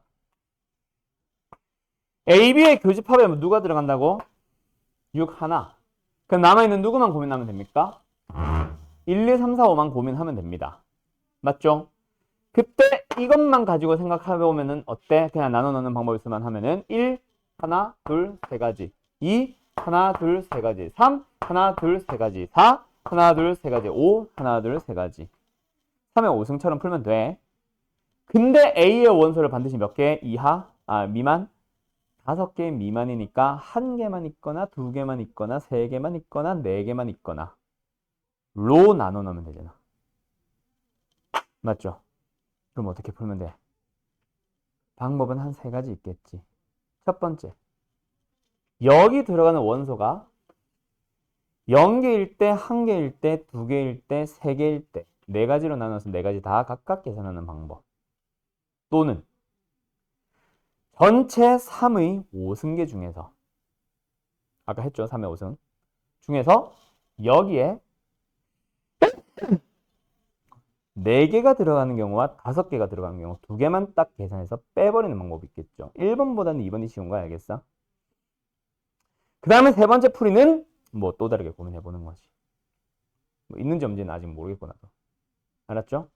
AB의 교집합에 누가 들어간다고? 6 하나. 그럼 남아있는 누구만 고민하면 됩니까? 1, 2, 3, 4, 5만 고민하면 됩니다. 맞죠? 그때 이것만 가지고 생각해보면은 어때? 그냥 나눠 넣는 방법을 쓰면 하면은 1, 하나, 둘, 세 가지. 2, 하나, 둘, 세 가지. 3, 하나, 둘, 세 가지. 4, 하나, 둘, 세 가지. 5, 하나, 둘, 세 가지. 3의 5승처럼 풀면 돼. 근데 A의 원소를 반드시 몇 개 이하? 미만? 5개 미만이니까 1개만 있거나 2개만 있거나 3개만 있거나 4개만 있거나 로 나눠 넣으면 되잖아. 맞죠? 그럼 어떻게 풀면 돼? 방법은 한 3가지 있겠지. 첫 번째, 여기 들어가는 원소가 0개일 때, 1개일 때, 2개일 때, 3개일 때, 4가지로 나눠서 4가지 다 각각 계산하는 방법. 또는 전체 3의 5승계 중에서 아까 했죠? 3의 5승 중에서 여기에 4개가 들어가는 경우와 5개가 들어가는 경우 2개만 딱 계산해서 빼버리는 방법이 있겠죠. 1번보다는 2번이 쉬운 거 알겠어? 그 다음에 세 번째 풀이는 뭐 또 다르게 고민해보는 거지. 뭐 있는지 없는지는 아직 모르겠고 나도. 알았죠?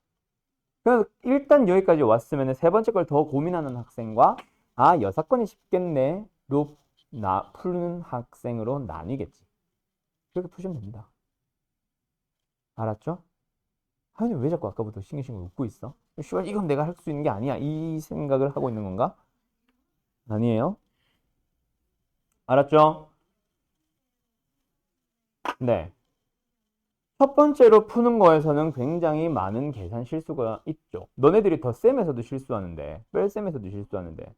그래서 일단 여기까지 왔으면 세 번째 걸 더 고민하는 학생과 6건이 쉽겠네 로 푸는 학생으로 나뉘겠지. 그렇게 푸시면 됩니다. 알았죠? 하연이 왜 자꾸 아까부터 싱글싱글 웃고 있어? 씨발 이건 내가 할 수 있는 게 아니야 이 생각을 하고 있는 건가? 아니에요. 알았죠? 네. 첫 번째로 푸는 거에서는 굉장히 많은 계산 실수가 있죠. 너네들이 덧셈에서도 실수하는데, 뺄셈에서도 실수하는데,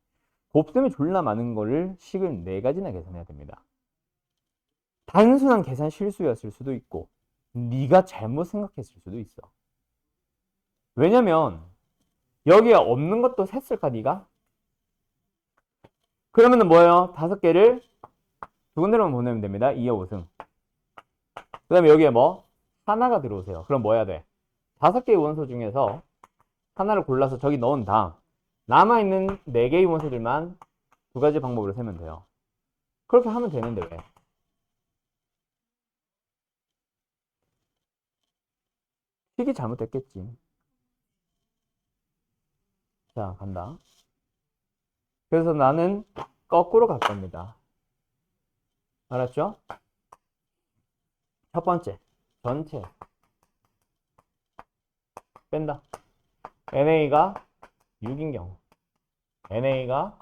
곱셈이 졸라 많은 거를 식을 4가지나 계산해야 됩니다. 단순한 계산 실수였을 수도 있고, 네가 잘못 생각했을 수도 있어. 왜냐면 여기에 없는 것도 셌을까 네가? 그러면은 뭐예요? 5개를 두 군데로만 보내면 됩니다. 2의 5승. 그 다음에 여기에 뭐? 하나가 들어오세요. 그럼 뭐 해야 돼? 5개의 원소 중에서 하나를 골라서 저기 넣은 다음 남아있는 4개의 원소들만 2가지 방법으로 세면 돼요. 그렇게 하면 되는데 왜? 식이 잘못됐겠지. 자, 간다. 그래서 나는 거꾸로 갈 겁니다. 알았죠? 첫 번째, 전체 뺀다. NA가 6인 경우, NA가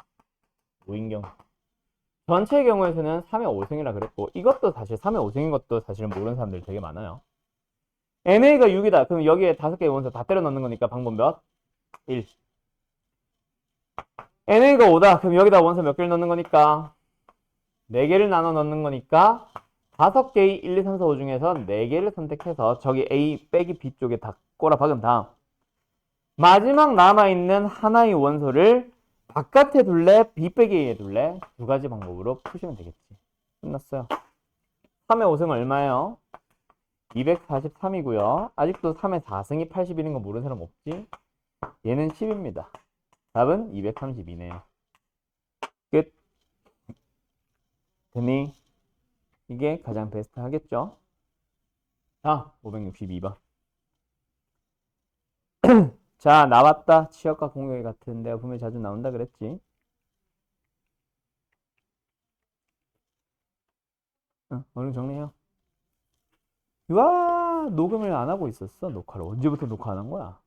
5인 경우. 전체의 경우에서는 3의 5승이라 그랬고 이것도 사실 3의 5승인 것도 사실 모르는 사람들 되게 많아요. NA가 6이다. 그럼 여기에 5개의 원소 다 때려 넣는 거니까 방법 몇? 1. NA가 5다. 그럼 여기다 원소 몇 개를 넣는 거니까 4개를 나눠 넣는 거니까 5개의 1, 2, 3, 4, 5 중에서 4개를 선택해서 저기 A 빼기 B 쪽에 다 꼬라 박은 다음 마지막 남아있는 하나의 원소를 바깥에 둘래? B 빼기 A에 둘래? 2가지 방법으로 푸시면 되겠지. 끝났어요. 3의 5승은 얼마예요? 243이고요. 아직도 3의 4승이 81인 거 모르는 사람 없지? 얘는 10입니다. 답은 232네요. 끝. 됐니? 이게 가장 베스트 하겠죠? 562번. 자, 나왔다. 취업과 공격 같은 데가 분명히 자주 나온다 그랬지? 얼른 정리해요. 와, 녹음을 안 하고 있었어. 녹화를. 언제부터 녹화 안 한 거야?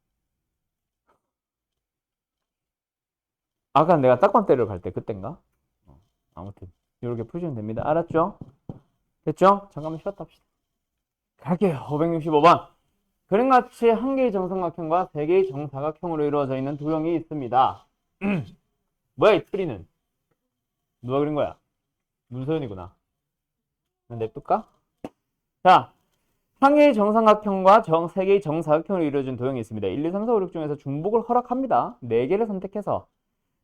아까 내가 딱밤 때리러 갈 때 그땐가? 아무튼 이렇게 푸시면 됩니다. 알았죠? 됐죠? 잠깐만 쉬었다 합시다. 갈게요. 565번. 그림같이 한 개의 정삼각형과 세 개의 정사각형으로 이루어져 있는 도형이 있습니다. 뭐야 이 트리는? 누가 그린 거야? 문서연이구나. 냅둘까? 자, 한 개의 정삼각형과 세 개의 정사각형으로 이루어진 도형이 있습니다. 1, 2, 3, 4, 5, 6 중에서 중복을 허락합니다. 4개를 선택해서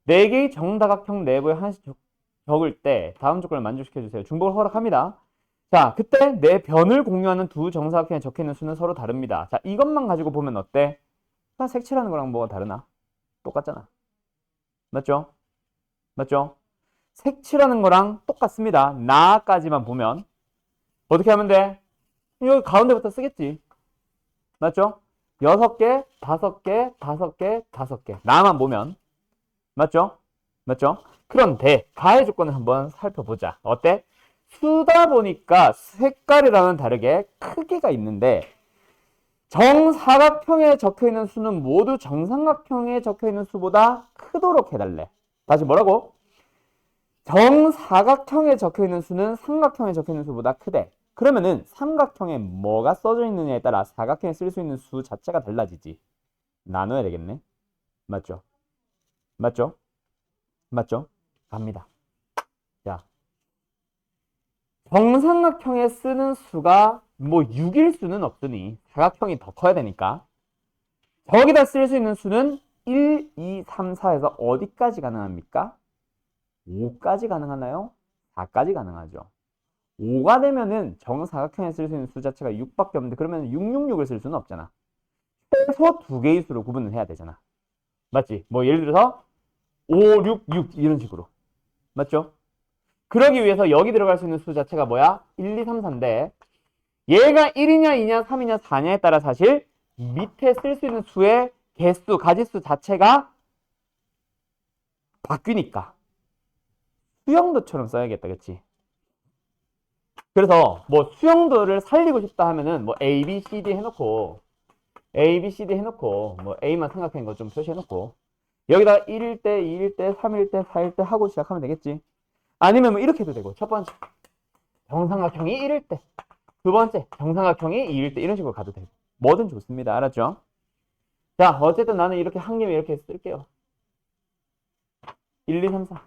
4개의 정사각형 내부에 하나씩 적을 때 다음 조건을 만족시켜주세요. 중복을 허락합니다. 자, 그때 내 변을 공유하는 두 정사각형에 적혀있는 수는 서로 다릅니다. 자, 이것만 가지고 보면 어때? 색칠하는 거랑 뭐가 다르나? 똑같잖아. 맞죠? 맞죠? 색칠하는 거랑 똑같습니다. 나까지만 보면 어떻게 하면 돼? 여기 가운데부터 쓰겠지. 맞죠? 6개, 5개, 5개, 5개. 나만 보면. 맞죠? 맞죠? 그런데 가해 조건을 한번 살펴보자. 어때? 수다 보니까 색깔이랑은 다르게 크기가 있는데 정사각형에 적혀있는 수는 모두 정삼각형에 적혀있는 수보다 크도록 해달래. 다시 뭐라고? 정사각형에 적혀있는 수는 삼각형에 적혀있는 수보다 크대. 그러면은 삼각형에 뭐가 써져 있느냐에 따라 사각형에 쓸 수 있는 수 자체가 달라지지. 나눠야 되겠네. 맞죠? 맞죠? 맞죠? 갑니다. 자, 정삼각형에 쓰는 수가 뭐 6일 수는 없으니 사각형이 더 커야 되니까 저기다 쓸 수 있는 수는 1, 2, 3, 4에서 어디까지 가능합니까? 5까지 가능하나요? 4까지 가능하죠. 5가 되면은 정사각형에 쓸 수 있는 수 자체가 6밖에 없는데 그러면 666을 쓸 수는 없잖아. 최소 두 개의 수로 구분을 해야 되잖아. 맞지? 뭐 예를 들어서 5, 6, 6 이런 식으로. 맞죠? 그러기 위해서 여기 들어갈 수 있는 수 자체가 뭐야? 1, 2, 3, 4인데 얘가 1이냐 2냐 3이냐 4냐에 따라 사실 밑에 쓸 수 있는 수의 개수, 가지수 자체가 바뀌니까 수영도처럼 써야겠다. 그치? 그래서 뭐 수영도를 살리고 싶다 하면은 뭐 A, B, C, D 해놓고 A, B, C, D 해놓고 뭐 A만 생각한 거 좀 표시해놓고 여기다가 1일 때, 2일 때, 3일 때, 4일 때 하고 시작하면 되겠지. 아니면 뭐 이렇게 해도 되고 첫 번째 정삼각형이 1일 때 두 번째 정삼각형이 2일 때 이런 식으로 가도 되고 뭐든 좋습니다. 알았죠? 자 어쨌든 나는 이렇게 한 김에 이렇게 쓸게요. 1, 2, 3, 4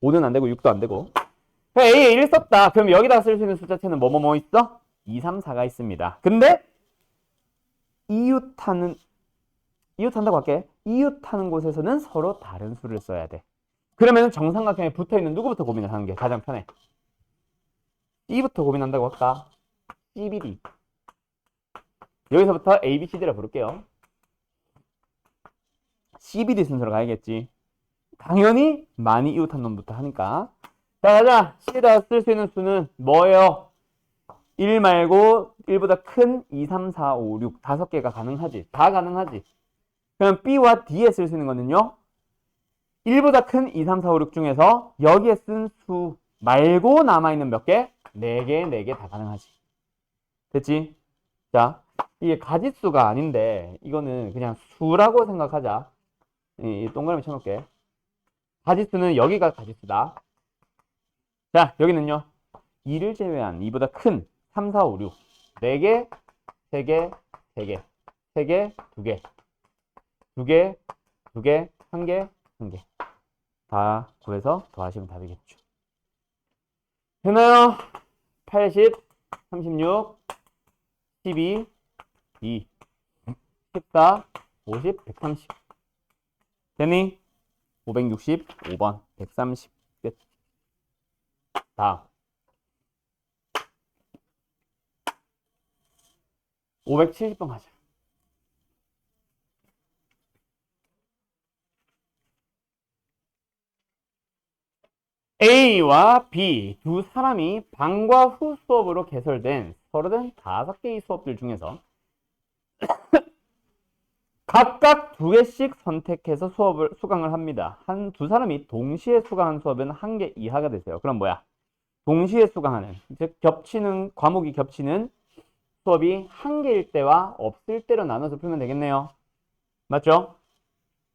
5는 안 되고 6도 안 되고 A에 1 썼다. 그럼 여기다 쓸 수 있는 숫자체는 뭐 있어? 2, 3, 4가 있습니다. 근데 이웃한다고 할게. 이웃하는 곳에서는 서로 다른 수를 써야 돼. 그러면 정삼각형에 붙어있는 누구부터 고민을 하는 게 가장 편해? C부터 고민한다고 할까? CBD. 여기서부터 ABCD라 부를게요. CBD 순서로 가야겠지. 당연히 많이 이웃한 놈부터 하니까. 자, 가자. C에다 쓸 수 있는 수는 뭐예요? 1 말고 1보다 큰 2, 3, 4, 5, 6 5개가 가능하지. 다 가능하지. 그럼 B와 D에 쓸 수 있는 거는요. 1보다 큰 2, 3, 4, 5, 6 중에서 여기에 쓴 수 말고 남아있는 몇 개? 4개, 4개 다 가능하지. 됐지? 자, 이게 가짓수가 아닌데 이거는 그냥 수라고 생각하자. 이 동그라미 쳐놓을게. 가짓수는 여기가 가짓수다. 자, 여기는요. 2를 제외한 2보다 큰 3, 4, 5, 6 4개, 3개, 3개 3개, 2개 2개, 2개, 1개, 1개 다 구해서 더하시면 답이겠죠. 되나요? 80, 36, 12, 2, 14, 50, 130 되니? 565번, 130 끝. 다음 570번 가자. A와 B 두 사람이 방과 후 수업으로 개설된 서로 된 5개의 수업들 중에서 각각 2개씩 선택해서 수업을 수강을 합니다. 두 사람이 동시에 수강한 수업은 1개 이하가 되세요. 그럼 뭐야? 동시에 수강하는, 즉 겹치는 과목이 겹치는 수업이 1개일 때와 없을 때로 나눠서 풀면 되겠네요. 맞죠?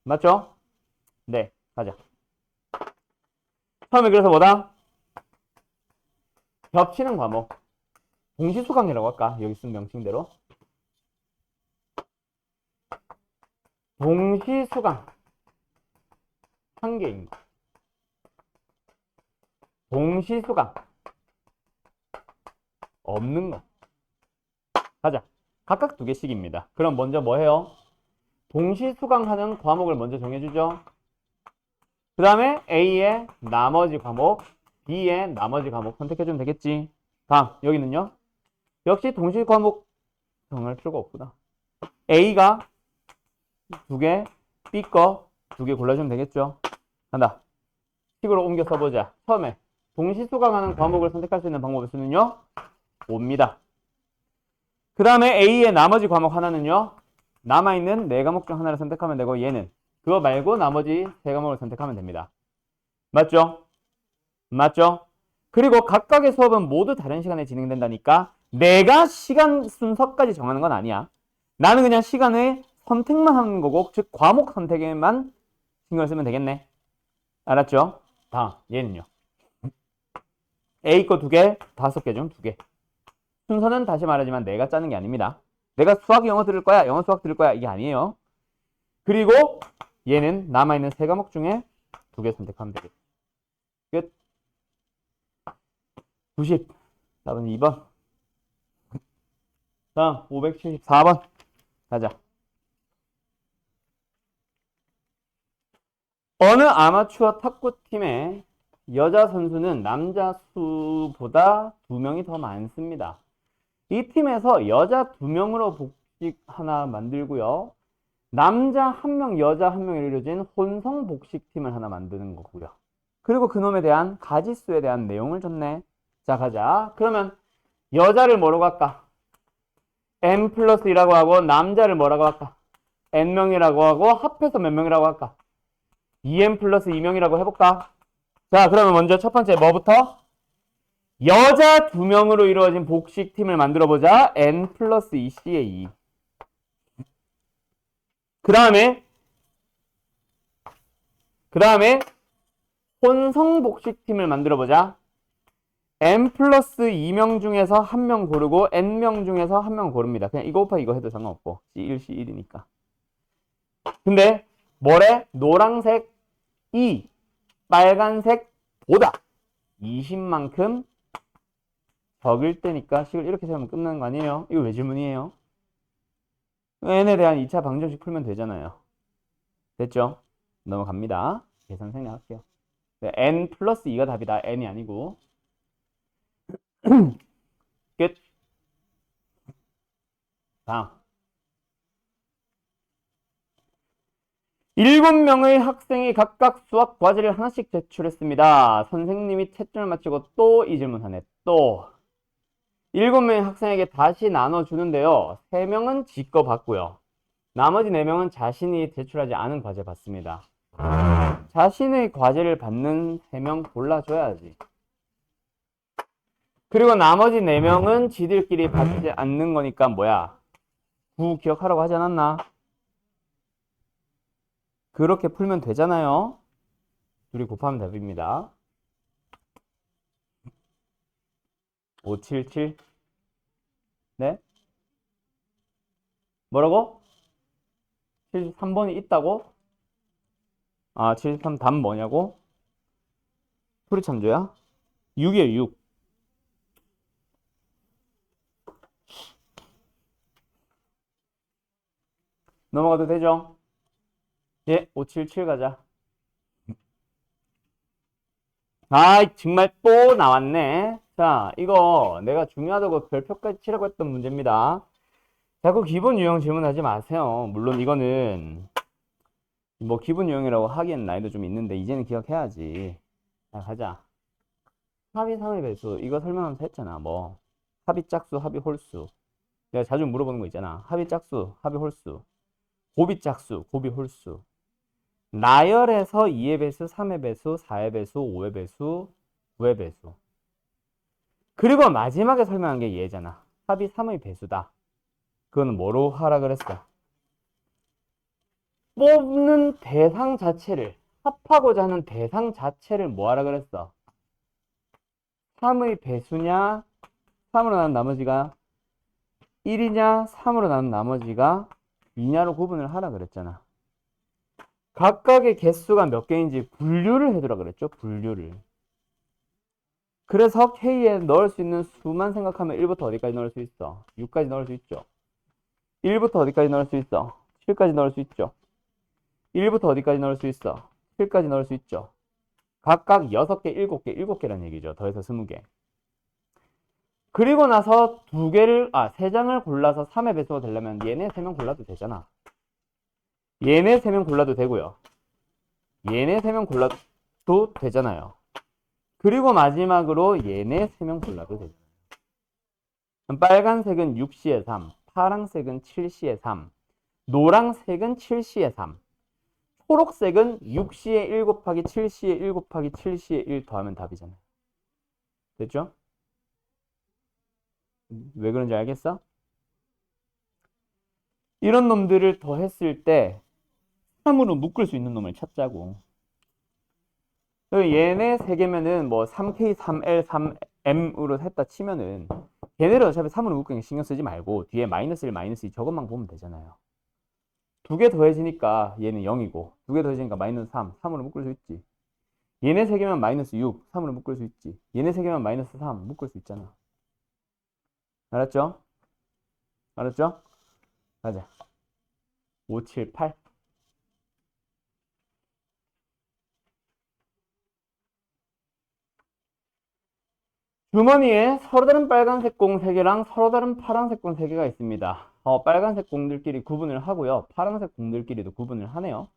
맞죠? 네, 가자. 처음에 그래서 뭐다? 겹치는 과목. 동시수강이라고 할까? 여기 쓴 명칭대로. 동시수강. 1개입니다. 동시수강. 없는 거. 가자. 각각 2개씩입니다. 그럼 먼저 뭐 해요? 동시수강하는 과목을 먼저 정해주죠. 그 다음에 A의 나머지 과목, B의 나머지 과목 선택해주면 되겠지. 다음, 여기는요. 역시 동시 과목 정할 필요가 없구나. A가 2개, B 거 2개 골라주면 되겠죠. 간다. 식으로 옮겨 써보자. 처음에 동시 수강하는 과목을 선택할 수 있는 방법의 수는요. 5입니다. 그 다음에 A의 나머지 과목 하나는요. 남아있는 네 과목 중 하나를 선택하면 되고 얘는 그거 말고 나머지 세 과목을 선택하면 됩니다. 맞죠? 맞죠? 그리고 각각의 수업은 모두 다른 시간에 진행된다니까 내가 시간 순서까지 정하는 건 아니야. 나는 그냥 시간에 선택만 하는 거고 즉 과목 선택에만 신경을 쓰면 되겠네. 알았죠? 다음 얘는요. A 거 2개, 5개 중 2개. 순서는 다시 말하지만 내가 짜는 게 아닙니다. 내가 수학, 영어 들을 거야, 영어, 수학 들을 거야 이게 아니에요. 그리고 얘는 남아있는 세 과목 중에 2개 선택하면 되겠다. 끝. 94번 2번. 다음 574번 가자. 어느 아마추어 탁구팀의 여자 선수는 남자 수보다 2명이 더 많습니다. 이 팀에서 여자 2명으로 복식 하나 만들고요. 남자 1명, 여자 1명이 이루어진 혼성 복식팀을 하나 만드는 거고요. 그리고 그놈에 대한 가지수에 대한 내용을 줬네. 자, 가자. 그러면 여자를 뭐라고 할까? n 플러스 2라고 하고 남자를 뭐라고 할까? n명이라고 하고 합해서 몇 명이라고 할까? 2n 플러스 2명이라고 해볼까? 자, 그러면 먼저 첫 번째 뭐부터? 여자 2명으로 이루어진 복식팀을 만들어보자. n 플러스 2c의 2. 그 다음에 혼성 복식팀을 만들어보자. n 플러스 2명 중에서 1명 고르고 n명 중에서 1명 고릅니다. 그냥 이거 곱하기 이거 해도 상관없고 C1, C1이니까. 근데 뭐래? 노란색 2, 빨간색 보다 20만큼 적을 때니까 식을 이렇게 세우면 끝나는 거 아니에요? 이거 왜 질문이에요? n에 대한 2차 방정식 풀면 되잖아요. 됐죠? 넘어갑니다. 계산 생략할게요. 네, n 플러스 2가 답이다. n이 아니고. 끝. 다음. 7명의 학생이 각각 수학 과제를 하나씩 제출했습니다. 선생님이 채점을 마치고 또 이 질문하네. 또. 7명의 학생에게 다시 나눠주는데요. 3명은 지 거 받고요. 나머지 4명은 자신이 제출하지 않은 과제 받습니다. 자신의 과제를 받는 3명 골라줘야지. 그리고 나머지 4명은 지들끼리 받지 않는 거니까 뭐야? 9 기억하라고 하지 않았나? 그렇게 풀면 되잖아요. 둘이 곱하면 답입니다. 577. 네? 뭐라고? 73번이 있다고? 아, 73 답 뭐냐고? 풀이참조야? 6이에요, 6. 넘어가도 되죠? 예, 577 가자. 아, 정말 또 나왔네. 자, 이거 내가 중요하다고 별표까지 치라고 했던 문제입니다. 자꾸 기본 유형 질문하지 마세요. 물론 이거는 뭐 기본 유형이라고 하기엔 나이도 좀 있는데 이제는 기억해야지. 자, 가자. 합의 3의 배수. 이거 설명하면서 했잖아. 뭐 합의 짝수, 합의 홀수. 내가 자주 물어보는 거 있잖아. 합의 짝수, 합의 홀수. 곱이 짝수, 곱이 홀수. 나열에서 2의 배수, 3의 배수, 4의 배수, 5의 배수, 9의 배수. 그리고 마지막에 설명한 게 얘잖아. 합이 3의 배수다. 그거는 뭐로 하라 그랬어? 뽑는 대상 자체를, 합하고자 하는 대상 자체를 뭐 하라 그랬어? 3의 배수냐, 3으로 나눈 나머지가 1이냐, 3으로 나눈 나머지가 2냐로 구분을 하라 그랬잖아. 각각의 개수가 몇 개인지 분류를 해두라 그랬죠. 분류를. 그래서 K에 넣을 수 있는 수만 생각하면 1부터 어디까지 넣을 수 있어? 6까지 넣을 수 있죠. 1부터 어디까지 넣을 수 있어? 7까지 넣을 수 있죠. 1부터 어디까지 넣을 수 있어? 7까지 넣을 수 있죠. 각각 6개, 7개, 7개라는 얘기죠. 더해서 20개. 그리고 나서 3장을 골라서 3의 배수가 되려면 얘네 3명 골라도 되잖아. 얘네 3명 골라도 되고요. 얘네 3명 골라도 되잖아요. 그리고 마지막으로 얘네 3명 골라도 되잖아요. 빨간색은 6C의 3, 파란색은 7C의 3, 노란색은 7C의 3, 초록색은 6C의 1 곱하기 7C의 1 곱하기 7C의 1 더하면 답이잖아요. 됐죠? 왜 그런지 알겠어? 이런 놈들을 더했을 때 3으로 묶을 수 있는 놈을 찾자고. 얘네 세 개면은 뭐 3K, 3L, 3M으로 했다 치면은 걔네를 어차피 3으로 묶는 게 신경 쓰지 말고 뒤에 마이너스 1, 마이너스 2 저것만 보면 되잖아요. 두 개 더해지니까 얘는 0이고 두 개 더해지니까 마이너스 3, 3으로 묶을 수 있지. 얘네 세 개면 마이너스 6, 3으로 묶을 수 있지. 얘네 세 개면 마이너스 3, 묶을 수 있잖아. 알았죠? 알았죠? 가자. 5, 7, 8. 주머니에 서로 다른 빨간색 공 3개랑 서로 다른 파란색 공 3개가 있습니다. 빨간색 공들끼리 구분을 하고요. 파란색 공들끼리도 구분을 하네요.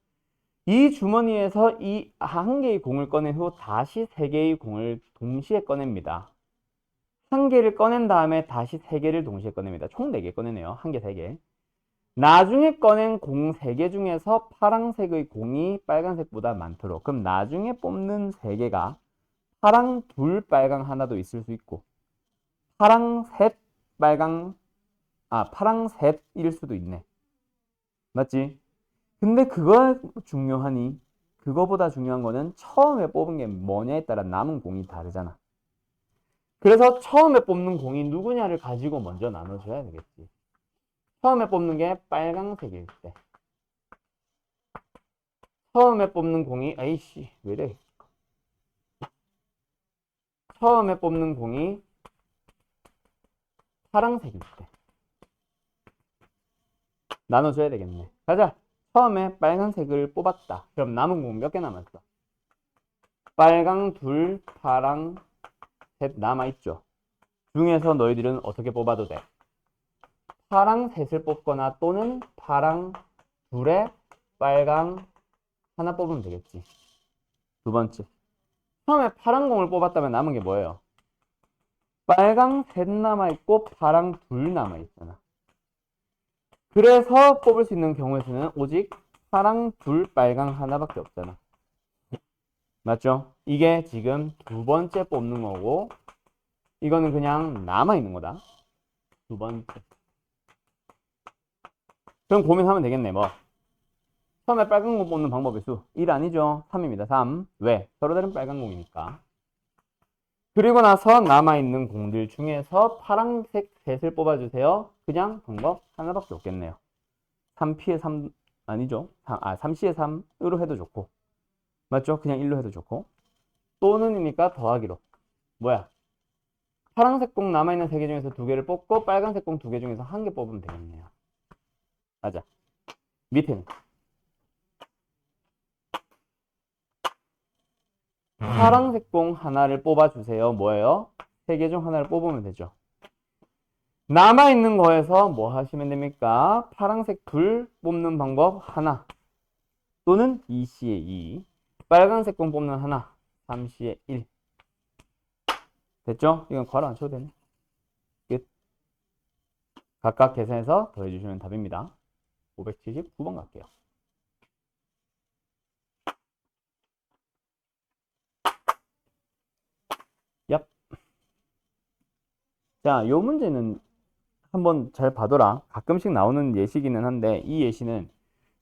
이 주머니에서 이 한 개의 공을 꺼낸 후 다시 3개의 공을 동시에 꺼냅니다. 한 개를 꺼낸 다음에 다시 3개를 동시에 꺼냅니다. 총 4개 꺼내네요. 한 개, 3개. 나중에 꺼낸 공 3개 중에서 파란색의 공이 빨간색보다 많도록. 그럼 나중에 뽑는 3개가 파랑 2, 빨강 하나도 있을 수 있고 파랑 셋, 파랑 셋일 수도 있네. 맞지? 근데 그거 중요하니? 그거보다 중요한 거는 처음에 뽑은 게 뭐냐에 따라 남은 공이 다르잖아. 그래서 처음에 뽑는 공이 누구냐를 가지고 먼저 나눠줘야 되겠지. 처음에 뽑는 게 빨강색일 때. 처음에 뽑는 공이, 아이씨, 왜래? 처음에 뽑는 공이 파란색일 때. 나눠줘야 되겠네. 가자. 처음에 빨간색을 뽑았다. 그럼 남은 공 몇 개 남았어? 빨강 2, 파랑 3 남아있죠. 중에서 너희들은 어떻게 뽑아도 돼? 파랑 3을 뽑거나 또는 파랑 2에 빨강 하나 뽑으면 되겠지. 두 번째. 처음에 파란 공을 뽑았다면 남은 게 뭐예요? 빨강 3 남아있고 파랑 2 남아있잖아. 그래서 뽑을 수 있는 경우의 수는 오직 파랑 2, 빨강 하나밖에 없잖아. 맞죠? 이게 지금 두 번째 뽑는 거고 이거는 그냥 남아있는 거다. 두 번째. 그럼 고민하면 되겠네. 뭐 처음에 빨간 공 뽑는 방법의 수 1 아니죠? 3입니다. 3. 왜? 서로 다른 빨간 공이니까. 그리고 나서 남아있는 공들 중에서 파란색 셋을 뽑아주세요. 그냥 방법 하나밖에 없겠네요. 3P의 3 아니죠? 3C의 3으로 해도 좋고 맞죠? 그냥 1로 해도 좋고 또는이니까 더하기로 뭐야? 파란색 공 남아있는 3개 중에서 2개를 뽑고 빨간색 공 2개 중에서 1개 뽑으면 되겠네요. 가자. 밑에는 파란색 공 하나를 뽑아주세요. 뭐예요? 3개 중 하나를 뽑으면 되죠. 남아있는 거에서 뭐 하시면 됩니까? 파란색 2 뽑는 방법 하나 또는 2C의 2 빨간색 공 뽑는 하나 3C의 1 됐죠? 이건 괄호 안 쳐도 되네. 끝. 각각 계산해서 더해주시면 답입니다. 579번 갈게요. 얍. 자, 요 문제는 한번 잘 봐둬라. 가끔씩 나오는 예시기는 한데 이 예시는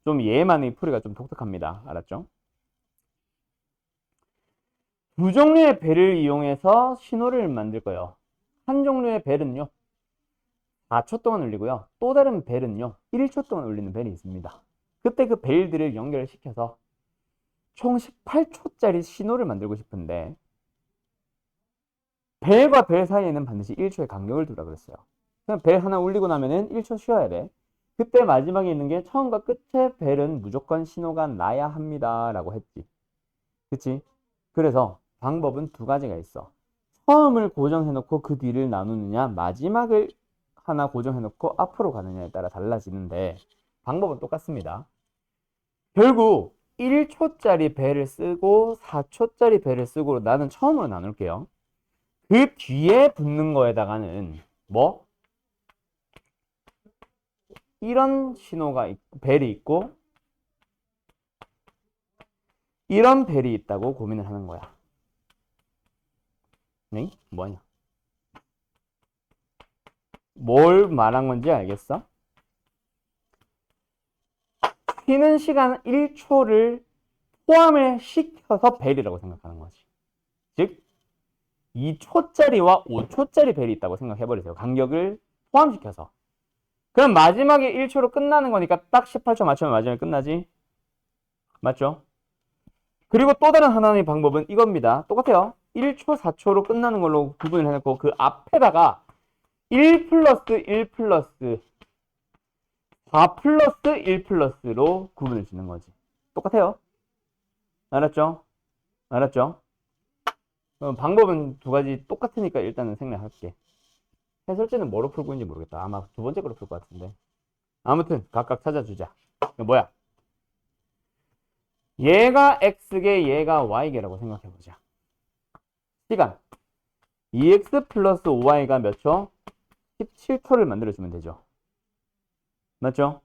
좀 얘만의 풀이가 좀 독특합니다. 알았죠? 두 종류의 벨을 이용해서 신호를 만들 거예요. 한 종류의 벨은요 4초 동안 울리고요. 또 다른 벨은요 1초 동안 울리는 벨이 있습니다. 그때 그 벨들을 연결시켜서 총 18초짜리 신호를 만들고 싶은데 벨과 벨 사이에는 반드시 1초의 간격을 두라 그랬어요. 그냥 벨 하나 울리고 나면은 1초 쉬어야 돼. 그때 마지막에 있는 게 처음과 끝에 벨은 무조건 신호가 나야 합니다 라고 했지. 그치? 그래서 방법은 두 가지가 있어. 처음을 고정해놓고 그 뒤를 나누느냐 마지막을 하나 고정해놓고 앞으로 가느냐에 따라 달라지는데 방법은 똑같습니다. 결국 1초짜리 벨을 쓰고 4초짜리 벨을 쓰고 나는 처음으로 나눌게요. 그 뒤에 붙는 거에다가는 뭐? 이런 신호가 벨이 있고 이런 벨이 있다고 고민을 하는 거야. 네? 뭐냐? 뭘 말한 건지 알겠어? 쉬는 시간 1초를 포함을 시켜서 벨이라고 생각하는 거지. 즉 2초짜리와 5초짜리 벨이 있다고 생각해버리세요. 간격을 포함시켜서. 그럼 마지막에 1초로 끝나는 거니까 딱 18초 맞추면 마지막에 끝나지? 맞죠? 그리고 또 다른 하나의 방법은 이겁니다. 똑같아요. 1초, 4초로 끝나는 걸로 구분을 해놓고 그 앞에다가 1 플러스 1 플러스 4 플러스 1 플러스로 구분을 짓는 거지. 똑같아요. 알았죠? 알았죠? 방법은 두 가지 똑같으니까 일단은 생략할게. 해설지는 뭐로 풀고 있는지 모르겠다. 아마 두 번째 거로 풀 것 같은데. 아무튼 각각 찾아주자. 이거 뭐야? 얘가 x개, 얘가 y개라고 생각해보자. 시간 2x 플러스 5y가 몇 초? 17초를 만들어주면 되죠. 맞죠?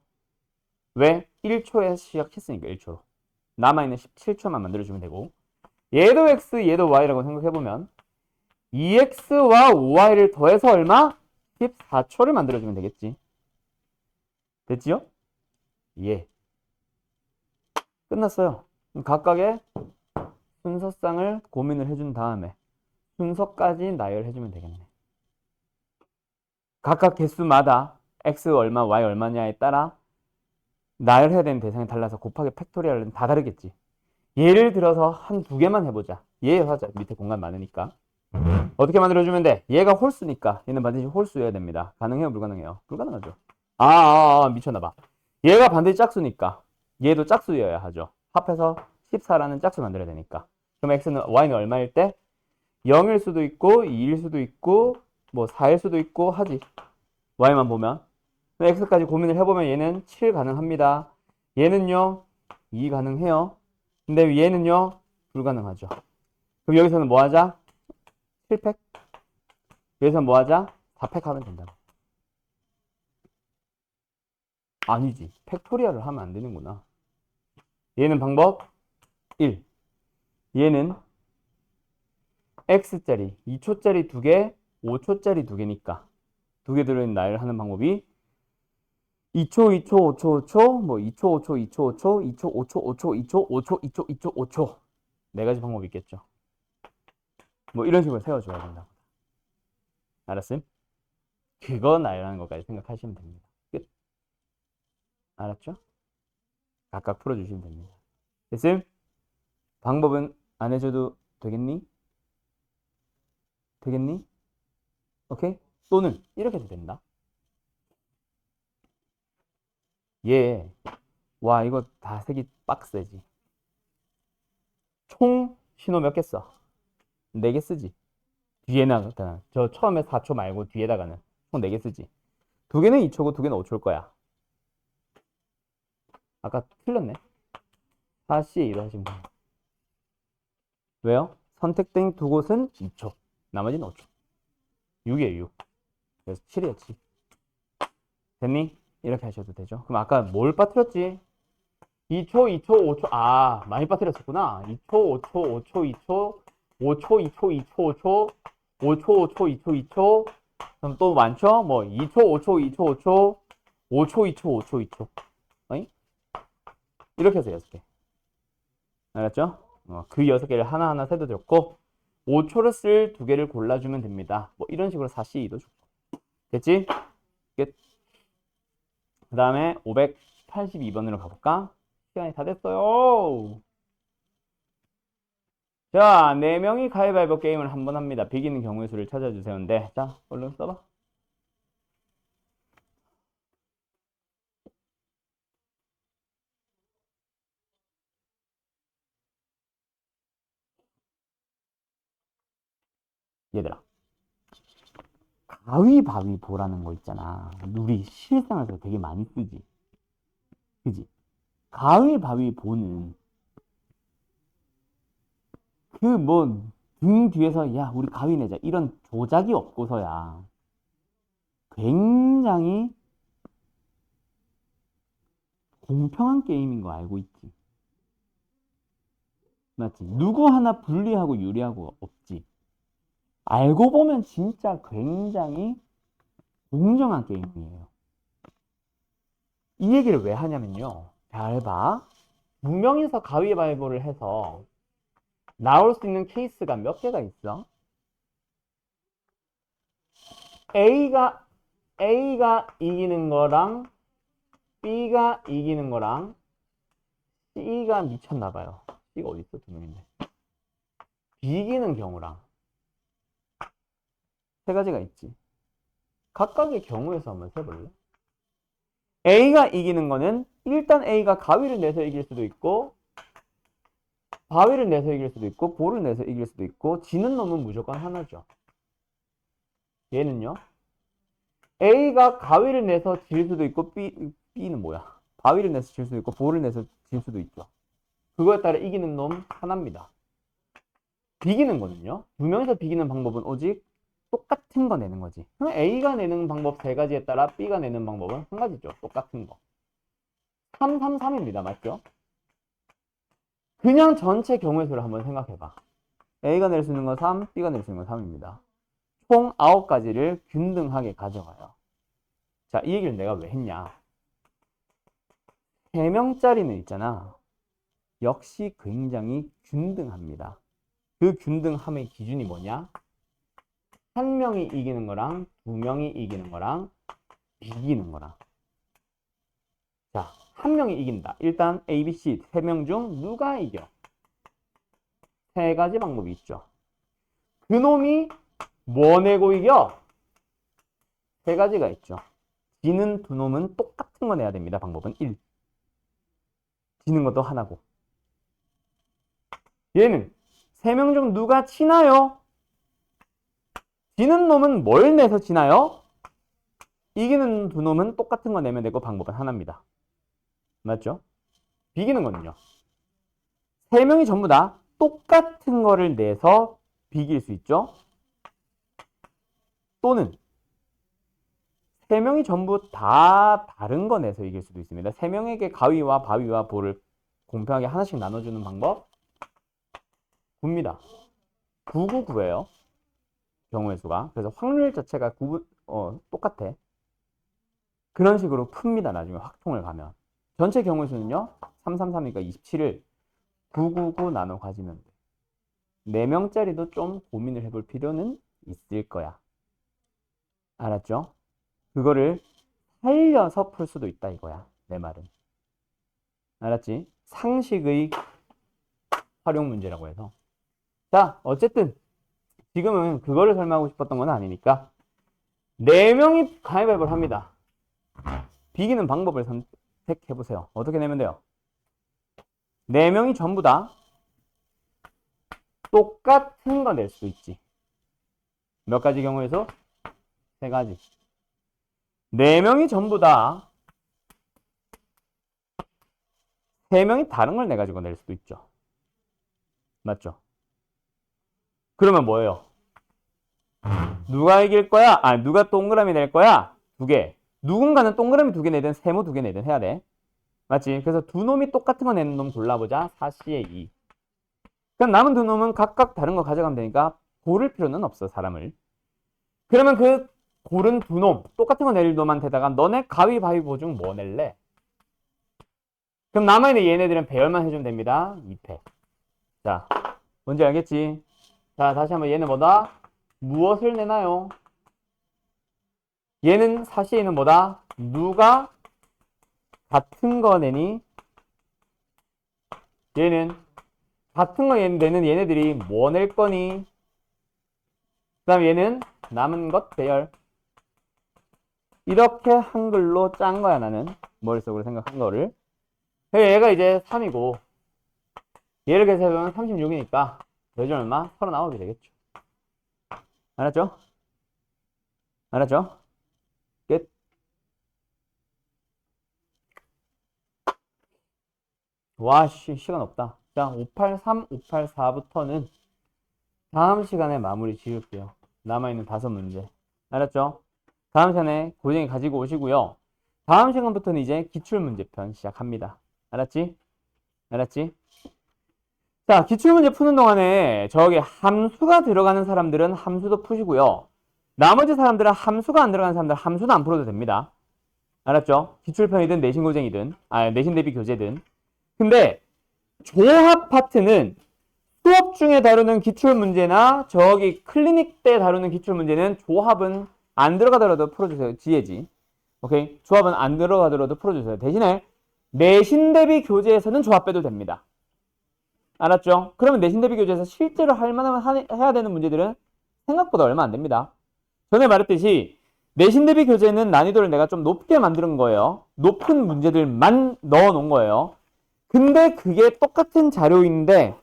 왜? 1초에 시작했으니까 1초로. 남아있는 17초만 만들어주면 되고 얘도 x, 얘도 y라고 생각해보면 2x와 5y를 더해서 얼마? 14초를 만들어주면 되겠지. 됐지요? 예. 끝났어요. 각각의 순서상을 고민을 해준 다음에 순서까지 나열해주면 되겠네. 각각 개수마다 x 얼마, y 얼마냐에 따라 나열해야 되는 대상이 달라서 곱하기 팩토리얼은 다 다르겠지. 예를 들어서 한 두 개만 해보자. 얘 하자. 밑에 공간 많으니까. 어떻게 만들어주면 돼? 얘가 홀수니까 얘는 반드시 홀수여야 됩니다. 가능해요? 불가능해요? 불가능하죠. 미쳤나봐. 얘가 반드시 짝수니까 얘도 짝수여야 하죠. 합해서 14라는 짝수 만들어야 되니까. 그럼 x는 y는 얼마일 때? 0일 수도 있고 2일 수도 있고 뭐 4일 수도 있고 하지. y만 보면 x까지 고민을 해보면 얘는 7 가능합니다. 얘는요 2 가능해요. 근데 얘는요 불가능하죠. 그럼 여기서는 뭐 하자? 7팩? 여기서는 뭐 하자? 4팩 하면 된다. 아니지. 팩토리얼을 하면 안 되는구나. 얘는 방법 1. 얘는 x짜리 2초짜리 2개, 5초짜리 2개니까 두 개 들어있는 나열을 하는 방법이 2초, 2초, 5초, 5초, 뭐 2초, 5초, 2초, 5초, 2초, 5초, 5초, 2초, 5초, 2초, 2초, 5초 네 가지 방법이 있겠죠. 뭐 이런 식으로 세워줘야 된다고. 알았음? 그거 나열하는 것까지 생각하시면 됩니다. 끝. 알았죠? 각각 풀어주시면 됩니다. 됐음? 방법은 안 해줘도 되겠니? 되겠니? 오케이? 또는 이렇게 해도 된다. 얘, 와 이거 다 색이 빡세지. 총 신호 몇 개 써? 4개 쓰지. 뒤에 나가잖아. 저 처음에 4초 말고 뒤에다가는 총 4개 쓰지. 2개는 2초고 2개는 5초일 거야. 아까 틀렸네. 4C 2로 하시면 돼요. 왜요? 선택된 두 곳은 2초. 나머지는 5초. 6이에요, 6. 그래서 7이었지. 됐니? 이렇게 하셔도 되죠. 그럼 아까 뭘 빠뜨렸지? 2초, 2초, 5초. 아, 많이 빠뜨렸었구나. 2초, 5초, 5초, 2초, 5초, 2초, 2초, 5초, 5초, 5초, 2초, 2초. 그럼 또 많죠? 뭐 2초, 5초, 2초, 5초, 5초, 2초, 5초, 2초. 어이? 이렇게 해서 6개. 알았죠? 그 6개를 하나하나 세도 좋고 5초를 쓸 2개를 골라주면 됩니다. 뭐 이런 식으로 4C2도 좋고. 됐지? 끝. 그 다음에 582번으로 가볼까? 시간이 다 됐어요. 자, 4명이 가위바위보 게임을 한번 합니다. 비기는 경우의 수를 찾아주세요인데, 자, 얼른 써봐. 얘들아, 가위바위보라는 거 있잖아. 우리 실생활에서 되게 많이 쓰지. 그지? 가위바위보는 그 뭐 등 뒤에서 야 우리 가위 내자 이런 조작이 없고서야 굉장히 공평한 게임인 거 알고 있지? 맞지? 누구 하나 불리하고 유리하고 없지. 알고 보면 진짜 굉장히 공정한 게임이에요. 이 얘기를 왜 하냐면요. 잘 봐. 두 명이서 가위바위보를 해서 나올 수 있는 케이스가 몇 개가 있어? A가 이기는 거랑 B가 이기는 거랑 C가 미쳤나 봐요. C가 어디 있어? 두 명인데. 이기는 경우랑 세 가지가 있지. 각각의 경우에서 한번 세볼래? A가 이기는 거는 일단 A가 가위를 내서 이길 수도 있고 바위를 내서 이길 수도 있고 볼을 내서 이길 수도 있고 지는 놈은 무조건 하나죠. 얘는요. A가 가위를 내서 질 수도 있고 B는 뭐야? 바위를 내서 질 수도 있고 볼을 내서 질 수도 있죠. 그거에 따라 이기는 놈 하나입니다. 비기는 거는요. 두 명이서 비기는 방법은 오직 똑같은 거 내는 거지. 그럼 A가 내는 방법 세 가지에 따라 B가 내는 방법은 한 가지죠. 똑같은 거. 3, 3, 3입니다. 맞죠? 그냥 전체 경우의 수를 한번 생각해봐. A가 낼 수 있는 건 3, B가 낼 수 있는 건 3입니다. 총 9가지를 균등하게 가져가요. 자, 이 얘기를 내가 왜 했냐. 3명짜리는 있잖아. 역시 굉장히 균등합니다. 그 균등함의 기준이 뭐냐? 한 명이 이기는 거랑 두 명이 이기는 거랑 비기는 거랑. 자, 한 명이 이긴다. 일단 A, B, C 3명 중 누가 이겨? 세 가지 방법이 있죠. 그놈이 뭐 내고 이겨? 세 가지가 있죠. 지는 두 놈은 똑같은 거 내야 됩니다. 방법은 1. 지는 것도 하나고. 얘는 3명 중 누가 치나요? 지는 놈은 뭘 내서 지나요? 이기는 두 놈은 똑같은 거 내면 되고 방법은 하나입니다. 맞죠? 비기는 거는요. 3명이 전부 다 똑같은 거를 내서 비길 수 있죠. 또는 3명이 전부 다 다른 거 내서 이길 수도 있습니다. 3명에게 가위와 바위와 볼을 공평하게 하나씩 나눠주는 방법 9입니다. 999예요. 경우의 수가. 그래서 확률 자체가 똑같아. 그런 식으로 풉니다. 나중에 확통을 가면. 전체 경우의 수는요. 333이니까 27을 999 나눠 가지면 돼. 4명짜리도 좀 고민을 해볼 필요는 있을 거야. 알았죠? 그거를 살려서 풀 수도 있다 이거야. 내 말은. 알았지? 상식의 활용 문제라고 해서. 자, 어쨌든 지금은 그거를 설명하고 싶었던 건 아니니까 4명이 가위바위보를 합니다. 비기는 방법을 선택해보세요. 어떻게 내면 돼요? 4명이 전부 다 똑같은 거 낼 수도 있지. 몇 가지 경우에서? 3가지. 4명이 전부 다 3명이 다른 걸 내가지고 낼 수도 있죠. 맞죠? 그러면 뭐예요? 누가 이길 거야? 누가 동그라미 낼 거야? 2개. 누군가는 동그라미 2개 내든 세모 2개 내든 해야 돼. 맞지? 그래서 두 놈이 똑같은 거 내는 놈 골라보자. 4C에 2. 그럼 남은 두 놈은 각각 다른 거 가져가면 되니까 고를 필요는 없어, 사람을. 그러면 그 고른 두 놈, 똑같은 거 낼 놈한테다가 너네 가위바위보 중 뭐 낼래? 그럼 남아있는 얘네들은 배열만 해주면 됩니다. 2패. 자, 뭔지 알겠지? 자, 다시 한번 얘는 뭐다? 무엇을 내나요? 얘는 사시에는 뭐다? 누가 같은 거 내니? 얘는 같은 거 내는 얘네들이 뭐 낼 거니? 그 다음 얘는 남은 것 배열. 이렇게 한글로 짠 거야, 나는. 머릿속으로 생각한 거를. 얘가 이제 3이고 얘를 계산해보면 36이니까 여전 얼마? 39이 되겠죠. 알았죠? 알았죠? 끝. 와, 시간 없다. 자, 583, 584부터는 다음 시간에 마무리 지을게요. 남아있는 5문제. 알았죠? 다음 시간에 고쟁이 가지고 오시고요. 다음 시간부터는 이제 기출문제편 시작합니다. 알았지? 알았지? 자, 기출문제 푸는 동안에 저기 함수가 들어가는 사람들은 함수도 푸시고요. 나머지 사람들은 함수가 안 들어가는 사람들은 함수도 안 풀어도 됩니다. 알았죠? 기출편이든 내신고쟁이든, 내신 대비 교재든. 근데 조합 파트는 수업 중에 다루는 기출문제나 저기 클리닉 때 다루는 기출문제는 조합은 안 들어가더라도 풀어주세요. 지혜지. 오케이? 조합은 안 들어가더라도 풀어주세요. 대신에 내신 대비 교재에서는 조합 빼도 됩니다. 알았죠? 그러면 내신 대비 교재에서 실제로 할 만하면 해야 되는 문제들은 생각보다 얼마 안 됩니다. 전에 말했듯이 내신 대비 교재는 난이도를 내가 좀 높게 만드는 거예요. 높은 문제들만 넣어 놓은 거예요. 근데 그게 똑같은 자료인데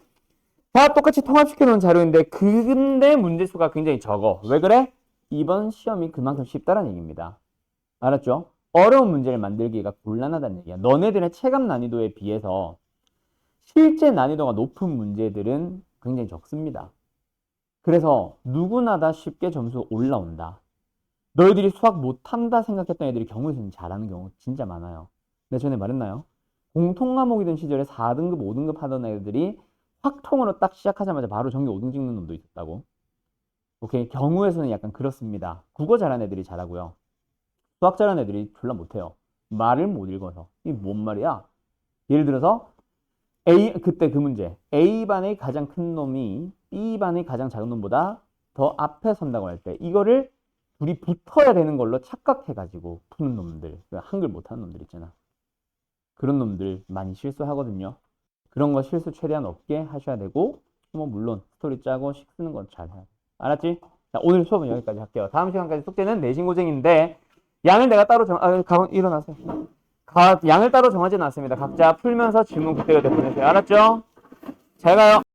다 똑같이 통합시켜 놓은 자료인데 근데 문제수가 굉장히 적어. 왜 그래? 이번 시험이 그만큼 쉽다는 얘기입니다. 알았죠? 어려운 문제를 만들기가 곤란하다는 얘기야. 너네들의 체감 난이도에 비해서 실제 난이도가 높은 문제들은 굉장히 적습니다. 그래서 누구나 다 쉽게 점수 올라온다. 너희들이 수학 못한다 생각했던 애들이 경우에서는 잘하는 경우 진짜 많아요. 내가 전에 말했나요? 공통과목이던 시절에 4등급, 5등급 하던 애들이 확통으로 딱 시작하자마자 바로 전교 5등 찍는 놈도 있었다고. 오케이, 경우에서는 약간 그렇습니다. 국어 잘하는 애들이 잘하고요. 수학 잘하는 애들이 졸라 못해요. 말을 못 읽어서. 이게 뭔 말이야? 예를 들어서 그때 그 문제. A반의 가장 큰 놈이 B반의 가장 작은 놈보다 더 앞에 선다고 할 때 이거를 둘이 붙어야 되는 걸로 착각해가지고 푸는 놈들. 한글 못하는 놈들 있잖아. 그런 놈들 많이 실수하거든요. 그런 거 실수 최대한 없게 하셔야 되고 뭐 물론 스토리 짜고 식 쓰는 건 잘 해야 돼. 알았지? 자, 오늘 수업은 여기까지 할게요. 다음 시간까지 숙제는 내신고쟁인데 양을 내가 따로 일어나세요. 양을 따로 정하지는 않습니다. 각자 풀면서 질문 그때그때 보내세요. 알았죠? 잘 가요.